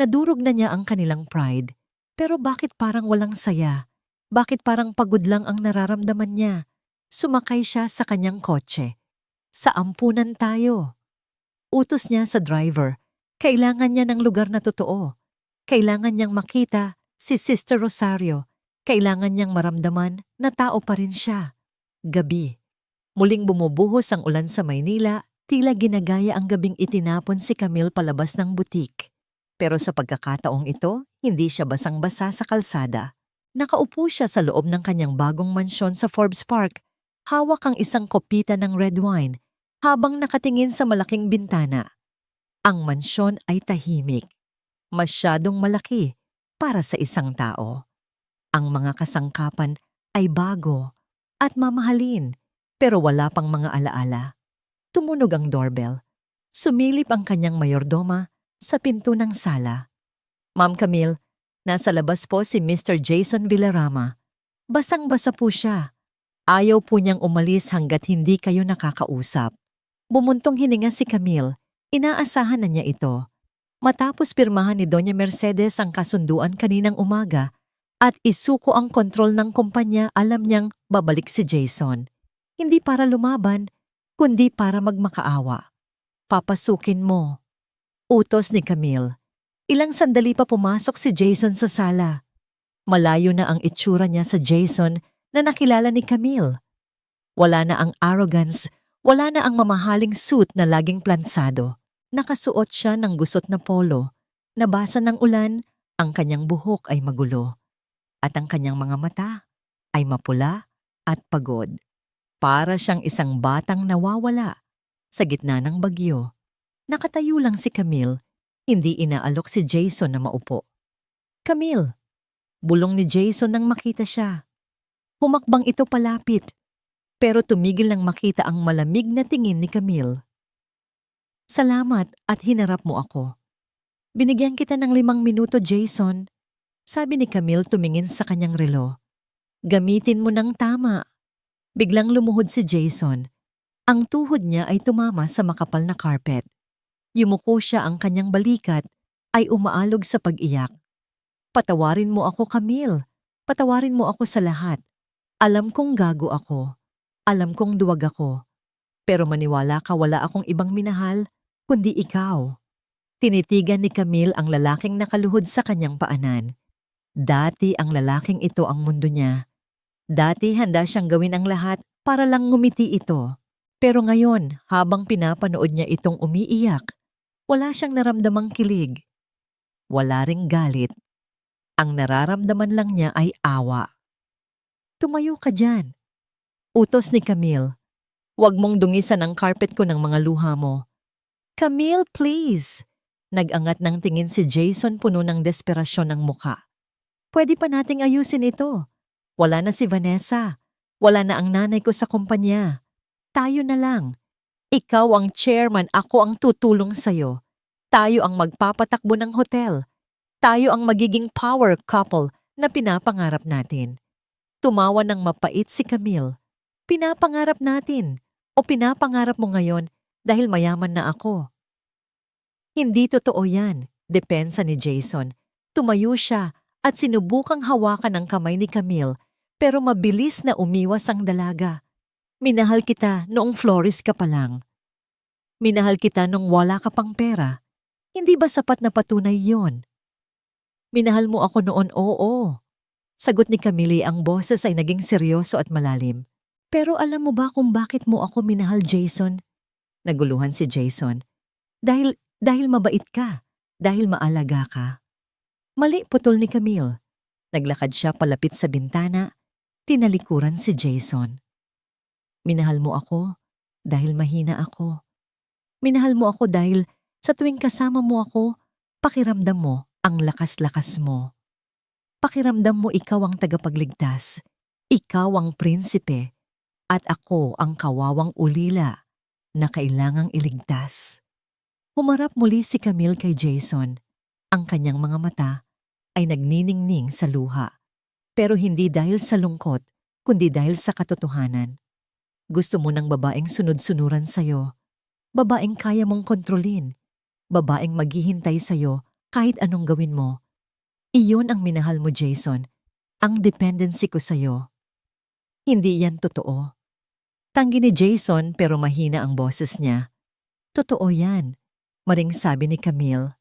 Nadurog na niya ang kanilang pride. Pero bakit parang walang saya? Bakit parang pagod lang ang nararamdaman niya? Sumakay siya sa kanyang kotse. Sa ampunan tayo. Utos niya sa driver. Kailangan niya ng lugar na totoo. Kailangan niyang makita si Sister Rosario. Kailangan niyang maramdaman na tao pa rin siya. Gabi. Muling bumubuhos ang ulan sa Maynila, tila ginagaya ang gabing itinapon si Camille palabas ng butik. Pero sa pagkakataong ito, hindi siya basang-basa sa kalsada. Nakaupo siya sa loob ng kanyang bagong mansyon sa Forbes Park, hawak ang isang kopita ng red wine, habang nakatingin sa malaking bintana. Ang mansyon ay tahimik. Masyadong malaki para sa isang tao. Ang mga kasangkapan ay bago at mamahalin, pero wala pang mga alaala. Tumunog ang doorbell. Sumilip ang kanyang mayordoma sa pinto ng sala. Ma'am Camille, nasa labas po si Mr. Jason Villarama. Basang-basa po siya. Ayaw po niyang umalis hanggat hindi kayo nakakausap. Bumuntong hininga si Camille. Inaasahan na niya ito. Matapos pirmahan ni Doña Mercedes ang kasunduan kaninang umaga at isuko ang kontrol ng kumpanya, alam niyang babalik si Jason. Hindi para lumaban, kundi para magmakaawa. Papasukin mo. Utos ni Camille. Ilang sandali pa pumasok si Jason sa sala. Malayo na ang itsura niya sa Jason na nakilala ni Camille. Wala na ang arrogance, wala na ang mamahaling suit na laging plansado. Nakasuot siya ng gusot na polo. Nabasa ng ulan, ang kanyang buhok ay magulo. At ang kanyang mga mata ay mapula at pagod. Para siyang isang batang nawawala sa gitna ng bagyo. Nakatayo lang si Camille. Hindi inaalok si Jason na maupo. Camille, bulong ni Jason nang makita siya. Humakbang ito palapit, pero tumigil nang makita ang malamig na tingin ni Camille. Salamat at hinarap mo ako. Binigyan kita ng 5 minuto, Jason. Sabi ni Camille tumingin sa kanyang relo. Gamitin mo ng tama. Biglang lumuhod si Jason. Ang tuhod niya ay tumama sa makapal na carpet. Yumuko siya, ang kanyang balikat ay umaalog sa pag-iyak. Patawarin mo ako, Camille. Patawarin mo ako sa lahat. Alam kong gago ako. Alam kong duwag ako. Pero maniwala ka, wala akong ibang minahal, kundi ikaw. Tinitigan ni Camille ang lalaking nakaluhod sa kanyang paanan. Dati ang lalaking ito ang mundo niya. Dati handa siyang gawin ang lahat para lang ngumiti ito. Pero ngayon, habang pinapanood niya itong umiiyak, wala siyang naramdamang kilig. Wala ring galit. Ang nararamdaman lang niya ay awa. Tumayo ka dyan. Utos ni Camille. Huwag mong dungisan ang carpet ko ng mga luha mo. Camille, please. Nag-angat ng tingin si Jason, puno ng desperasyon ng muka. Pwede pa nating ayusin ito. Wala na si Vanessa. Wala na ang nanay ko sa kumpanya. Tayo na lang. Ikaw ang chairman, ako ang tutulong sa'yo. Tayo ang magpapatakbo ng hotel. Tayo ang magiging power couple na pinapangarap natin. Tumawa ng mapait si Camille. Pinapangarap natin o pinapangarap mo ngayon dahil mayaman na ako. Hindi totoo yan, depensa ni Jason. Tumayo siya at sinubukang hawakan ang kamay ni Camille pero mabilis na umiwas ang dalaga. Minahal kita noong florist ka pa lang. Minahal kita nung wala ka pang pera. Hindi ba sapat na patunay yon? Minahal mo ako noon, oo. Sagot ni Camille, ang boses ay naging seryoso at malalim. Pero alam mo ba kung bakit mo ako minahal, Jason? Naguluhan si Jason. Dahil mabait ka. Dahil maalaga ka. Mali, putol ni Camille. Naglakad siya palapit sa bintana. Tinalikuran si Jason. Minahal mo ako dahil mahina ako. Minahal mo ako dahil sa tuwing kasama mo ako, pakiramdam mo ang lakas-lakas mo. Pakiramdam mo ikaw ang tagapagligtas, ikaw ang prinsipe, at ako ang kawawang ulila na kailangang iligtas. Humarap muli si Camille kay Jason. Ang kanyang mga mata ay nagniningning sa luha. Pero hindi dahil sa lungkot, kundi dahil sa katotohanan. Gusto mo ng babaeng sunod-sunuran sa'yo. Babaeng kaya mong kontrolin. Babaeng maghihintay sa'yo kahit anong gawin mo. Iyon ang minahal mo, Jason. Ang dependency ko sa'yo. Hindi yan totoo. Tanggi ni Jason pero mahina ang boses niya. Totoo yan, maring sabi ni Camille.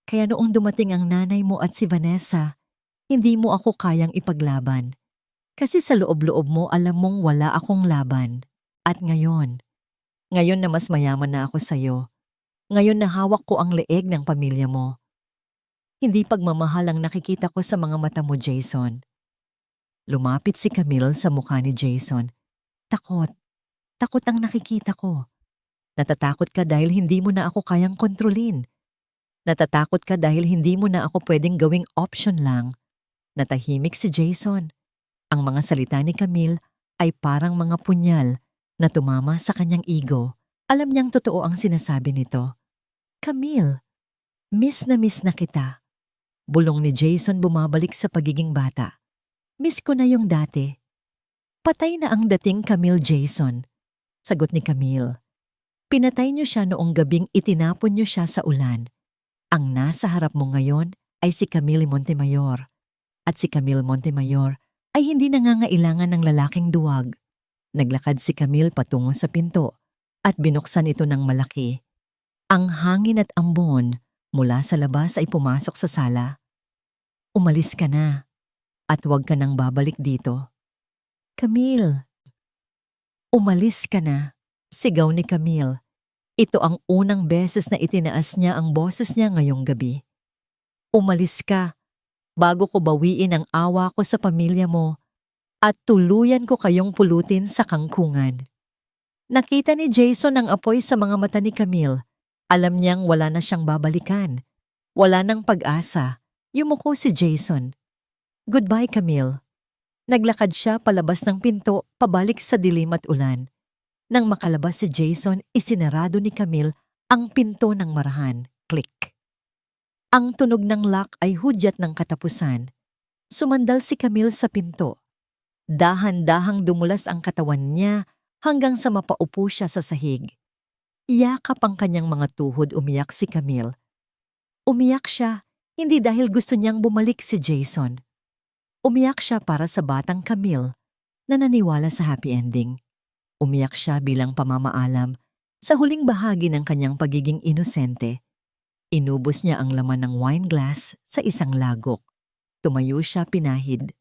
Kaya noong dumating ang nanay mo at si Vanessa, hindi mo ako kayang ipaglaban. Kasi sa loob-loob mo alam mong wala akong laban. At ngayon na mas mayaman na ako sa'yo, ngayon na hawak ko ang leeg ng pamilya mo, hindi pagmamahal ang nakikita ko sa mga mata mo, Jason. Lumapit si Camille sa mukha ni Jason. Takot. Takot ang nakikita ko. Natatakot ka dahil hindi mo na ako kayang kontrolin. Natatakot ka dahil hindi mo na ako pwedeng gawing option lang. Natahimik si Jason. Ang mga salita ni Camille ay parang mga punyal na tumama sa kanyang ego. Alam niyang totoo ang sinasabi nito. Camille, miss na kita. Bulong ni Jason bumabalik sa pagiging bata. Miss ko na yung dati. Patay na ang dating Camille, Jason. Sagot ni Camille. Pinatay niyo siya noong gabing itinapon niyo siya sa ulan. Ang nasa harap mo ngayon ay si Camille Montemayor. At si Camille Montemayor ay hindi nangangailangan ng lalaking duwag. Naglakad si Camille patungo sa pinto at binuksan ito ng malaki. Ang hangin at ambon mula sa labas ay pumasok sa sala. Umalis ka na at huwag ka nang babalik dito. Camille! Umalis ka na, sigaw ni Camille. Ito ang unang beses na itinaas niya ang boses niya ngayong gabi. Umalis ka bago ko bawiin ang awa ko sa pamilya mo at tuluyan ko kayong pulutin sa kangkungan. Nakita ni Jason ang apoy sa mga mata ni Camille. Alam niyang wala na siyang babalikan. Wala nang pag-asa. Yumuko si Jason. Goodbye, Camille. Naglakad siya palabas ng pinto, pabalik sa dilim at ulan. Nang makalabas si Jason, isinarado ni Camille ang pinto ng marahan. Click. Ang tunog ng lock ay hudyat ng katapusan. Sumandal si Camille sa pinto. Dahan-dahang dumulas ang katawan niya hanggang sa mapaupo siya sa sahig. Yakap ang kanyang mga tuhod, umiyak si Camille. Umiyak siya, hindi dahil gusto niyang bumalik si Jason. Umiyak siya para sa batang Camille na naniwala sa happy ending. Umiyak siya bilang pamamaalam sa huling bahagi ng kanyang pagiging inosente. Inubos niya ang laman ng wine glass sa isang lagok. Tumayo siya pinahid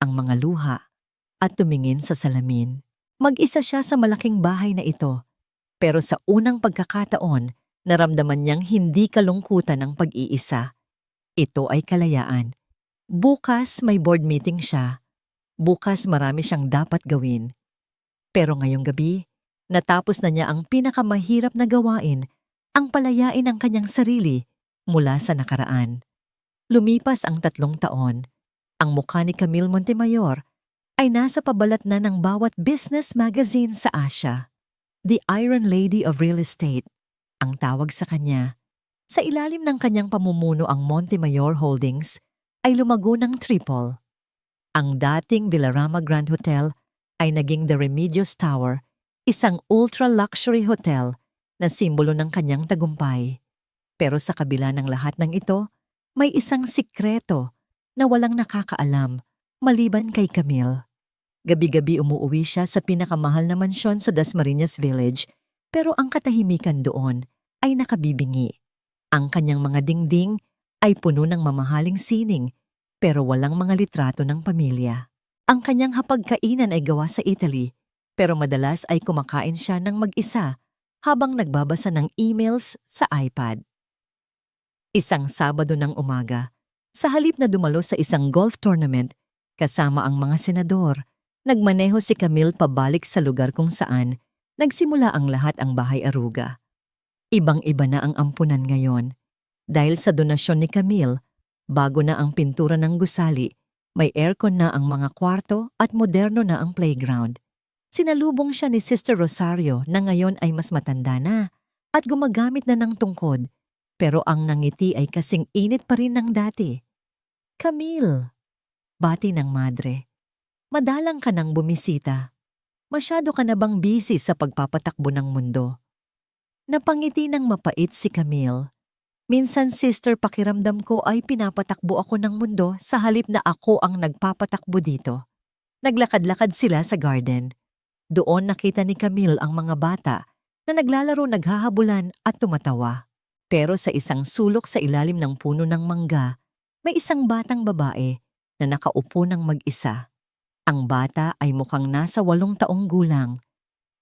ang mga luha at tumingin sa salamin. Mag-isa siya sa malaking bahay na ito. Pero sa unang pagkakataon, naramdaman niyang hindi kalungkutan ang pag-iisa. Ito ay kalayaan. Bukas may board meeting siya. Bukas marami siyang dapat gawin. Pero ngayong gabi, natapos na niya ang pinakamahirap na gawain, ang palayain ang kanyang sarili mula sa nakaraan. Lumipas ang 3 taon. Ang mukha ni Camille Montemayor ay nasa pabalat na ng bawat business magazine sa Asia. The Iron Lady of Real Estate, ang tawag sa kanya. Sa ilalim ng kanyang pamumuno ang Montemayor Holdings ay lumago ng triple. Ang dating Villarama Grand Hotel ay naging The Remedios Tower, isang ultra-luxury hotel na simbolo ng kanyang tagumpay. Pero sa kabila ng lahat ng ito, may isang sikreto na walang nakakaalam maliban kay Camille. Gabi-gabi umuuwi siya sa pinakamahal na mansyon sa Dasmariñas Village, pero ang katahimikan doon ay nakabibingi. Ang kanyang mga dingding ay puno ng mamahaling sining, pero walang mga litrato ng pamilya. Ang kanyang hapagkainan ay gawa sa Italy, pero madalas ay kumakain siya ng mag-isa habang nagbabasa ng emails sa iPad. Isang Sabado ng umaga, sa halip na dumalo sa isang golf tournament kasama ang mga senador, nagmaneho si Camille pabalik sa lugar kung saan nagsimula ang lahat ang Bahay Aruga. Ibang-iba na ang ampunan ngayon. Dahil sa donasyon ni Camille, bago na ang pintura ng gusali, may aircon na ang mga kwarto at moderno na ang playground. Sinalubong siya ni Sister Rosario na ngayon ay mas matanda na at gumagamit na ng tungkod, pero ang nangiti ay kasing init pa rin ng dati. Camille, bati ng madre, madalang ka nang bumisita. Masyado ka na bang busy sa pagpapatakbo ng mundo? Napangiti ng mapait si Camille. Minsan, sister, pakiramdam ko ay pinapatakbo ako ng mundo sa halip na ako ang nagpapatakbo dito. Naglakad-lakad sila sa garden. Doon nakita ni Camille ang mga bata na naglalaro, naghahabulan at tumatawa. Pero sa isang sulok sa ilalim ng puno ng mangga, may isang batang babae na nakaupo ng mag-isa. Ang bata ay mukhang nasa 8 taong gulang.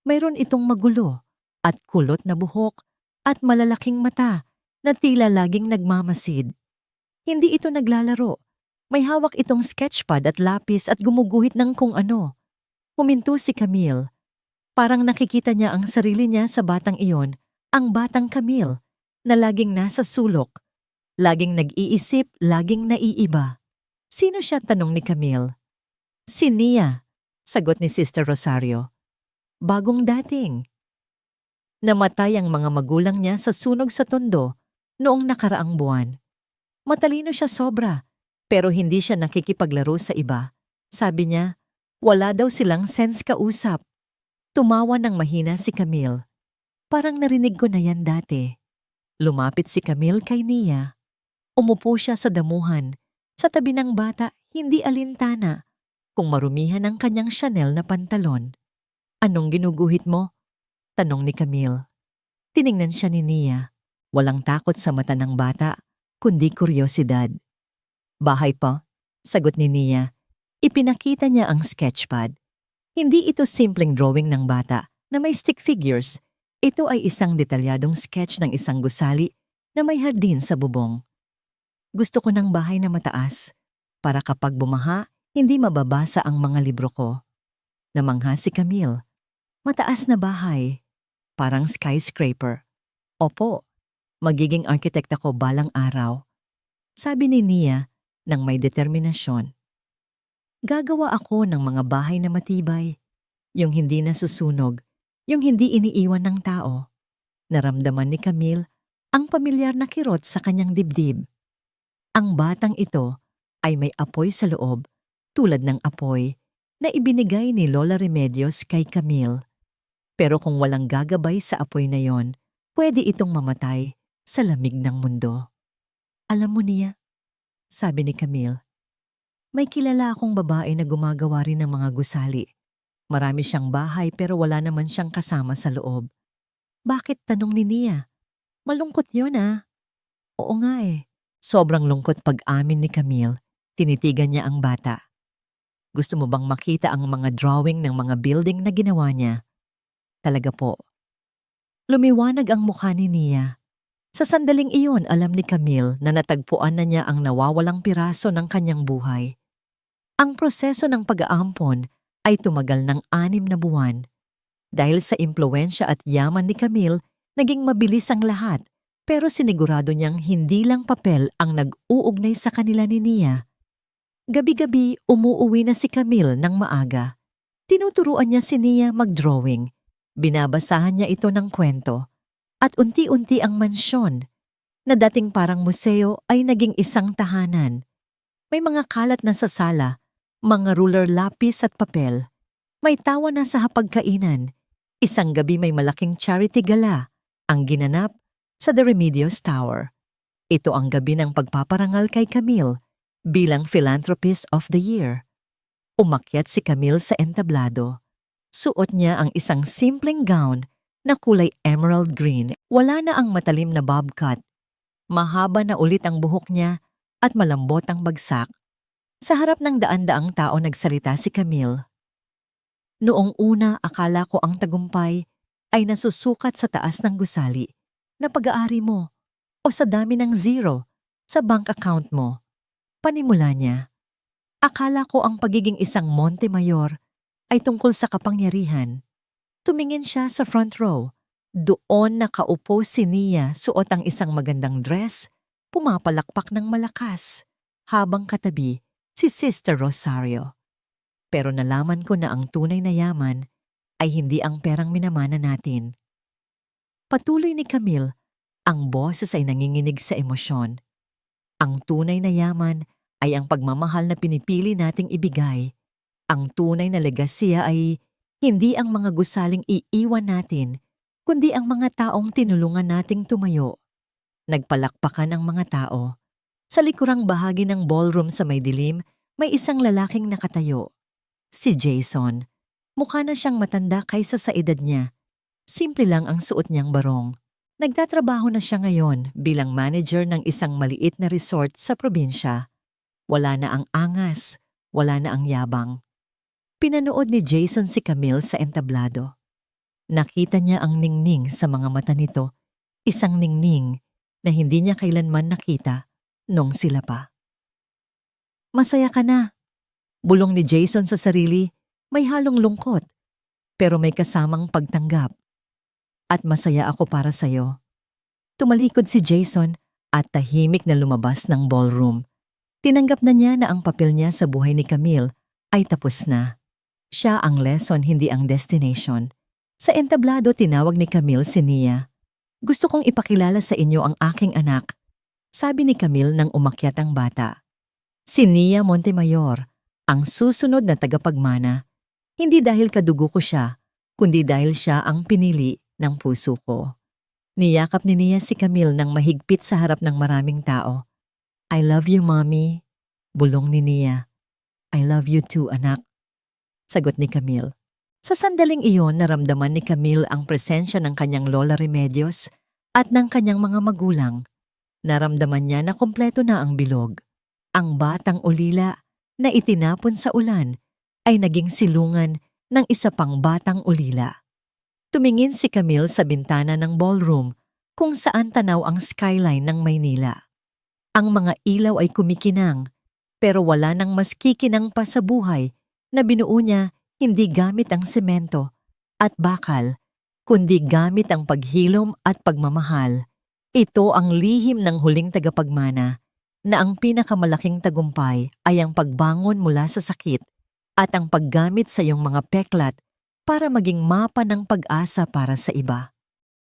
Mayroon itong magulo at kulot na buhok at malalaking mata na tila laging nagmamasid. Hindi ito naglalaro. May hawak itong sketchpad at lapis at gumuguhit ng kung ano. Huminto si Camille. Parang nakikita niya ang sarili niya sa batang iyon, ang batang Camille, na laging nasa sulok. Laging nag-iisip, laging naiiba. Sino siya, tanong ni Camille? Si Nia, sagot ni Sister Rosario. Bagong dating. Namatay ang mga magulang niya sa sunog sa Tondo noong nakaraang buwan. Matalino siya sobra, pero hindi siya nakikipaglaro sa iba. Sabi niya, wala daw silang sense kausap. Tumawa ng mahina si Camille. Parang narinig ko na yan dati. Lumapit si Camille kay Nia. Umupo siya sa damuhan. Sa tabi ng bata, hindi alintana, kung marumihan ang kanyang Chanel na pantalon. Anong ginuguhit mo? Tanong ni Camille. Tiningnan siya ni Nia. Walang takot sa mata ng bata, kundi kuryosidad. Bahay pa, sagot ni Nia. Ipinakita niya ang sketchpad. Hindi ito simpleng drawing ng bata na may stick figures. Ito ay isang detalyadong sketch ng isang gusali na may hardin sa bubong. Gusto ko ng bahay na mataas, para kapag bumaha, hindi mababasa ang mga libro ko. Namangha si Camille. Mataas na bahay, parang skyscraper. Opo, magiging arkitekta ko balang araw. Sabi ni Nia nang may determinasyon. Gagawa ako ng mga bahay na matibay, yung hindi nasusunog, yung hindi iniiwan ng tao. Naramdaman ni Camille ang pamilyar na kirot sa kanyang dibdib. Ang batang ito ay may apoy sa loob, tulad ng apoy na ibinigay ni Lola Remedios kay Camille. Pero kung walang gagabay sa apoy na yon, pwede itong mamatay sa lamig ng mundo. Alam mo niya, sabi ni Camille, may kilala akong babae na gumagawa rin ng mga gusali. Marami siyang bahay pero wala naman siyang kasama sa loob. Bakit, tanong ni Nia? Malungkot yun ah. Oo nga eh. Sobrang lungkot pag-amin ni Camille. Tinitigan niya ang bata. Gusto mo bang makita ang mga drawing ng mga building na ginawa niya? Talaga po. Lumiwanag ang mukha ni Nia. Sa sandaling iyon, alam ni Camille na natagpuan na niya ang nawawalang piraso ng kanyang buhay. Ang proseso ng pag-aampon ay tumagal ng 6 na buwan. Dahil sa impluwensya at yaman ni Camille, naging mabilis ang lahat, pero sinigurado niyang hindi lang papel ang nag-uugnay sa kanila ni Nia. Gabi-gabi, umuuwi na si Camille ng maaga. Tinuturuan niya si Nia mag-drawing. Binabasahan niya ito ng kwento. At unti-unti ang mansyon, na dating parang museo, ay naging isang tahanan. May mga kalat na sa sala, mga ruler, lapis at papel. May tawa na sa hapagkainan. Isang gabi may malaking charity gala ang ginanap sa The Remedios Tower. Ito ang gabi ng pagpaparangal kay Camille bilang Philanthropist of the Year. Umakyat si Camille sa entablado. Suot niya ang isang simpleng gown na kulay emerald green. Wala na ang matalim na bob cut. Mahaba na ulit ang buhok niya at malambot ang bagsak. Sa harap ng daan-daang tao nagsalita si Camille. Noong una akala ko ang tagumpay ay nasusukat sa taas ng gusali na pag-aari mo o sa dami ng zero sa bank account mo. Panimula niya. Akala ko ang pagiging isang Montemayor ay tungkol sa kapangyarihan. Tumingin siya sa front row. Doon nakaupo si Nia, suot ang isang magandang dress, pumapalakpak ng malakas, habang katabi si Sister Rosario. Pero nalaman ko na ang tunay na yaman ay hindi ang perang minamana natin. Patuloy ni Camille, ang boses ay nanginginig sa emosyon. Ang tunay na yaman ay ang pagmamahal na pinipili nating ibigay. Ang tunay na legasiya ay hindi ang mga gusaling iiwan natin, kundi ang mga taong tinulungan nating tumayo. Nagpalakpakan ang mga tao. Sa likurang bahagi ng ballroom sa may dilim, may isang lalaking nakatayo. Si Jason. Mukha na siyang matanda kaysa sa edad niya. Simple lang ang suot niyang barong. Nagtatrabaho na siya ngayon bilang manager ng isang maliit na resort sa probinsya. Wala na ang angas, wala na ang yabang. Pinanood ni Jason si Camille sa entablado. Nakita niya ang ningning sa mga mata nito, isang ningning na hindi niya kailanman nakita nung sila pa. Masaya ka na. Bulong ni Jason sa sarili, may halong lungkot, pero may kasamang pagtanggap. At masaya ako para sa'yo. Tumalikod si Jason at tahimik na lumabas ng ballroom. Tinanggap na niya na ang papel niya sa buhay ni Camille ay tapos na. Siya ang lesson, hindi ang destination. Sa entablado tinawag ni Camille si Nia. Gusto kong ipakilala sa inyo ang aking anak, sabi ni Camille nang umakyat ang bata. Si Nia Montemayor, ang susunod na tagapagmana. Hindi dahil kadugo ko siya, kundi dahil siya ang pinili ng puso ko. Niyakap ni Nia si Camille nang mahigpit sa harap ng maraming tao. I love you, Mommy. Bulong ni Nia. I love you too, anak. Sagot ni Camille. Sa sandaling iyon, naramdaman ni Camille ang presensya ng kanyang Lola Remedios at ng kanyang mga magulang. Naramdaman niya na kompleto na ang bilog. Ang batang ulila na itinapon sa ulan ay naging silungan ng isa pang batang ulila. Tumingin si Camille sa bintana ng ballroom kung saan tanaw ang skyline ng Maynila. Ang mga ilaw ay kumikinang, pero wala nang mas kikinang pa sa buhay na binuo niya hindi gamit ang semento at bakal, kundi gamit ang paghilom at pagmamahal. Ito ang lihim ng huling tagapagmana na ang pinakamalaking tagumpay ay ang pagbangon mula sa sakit at ang paggamit sa iyong mga peklat para maging mapa ng pag-asa para sa iba.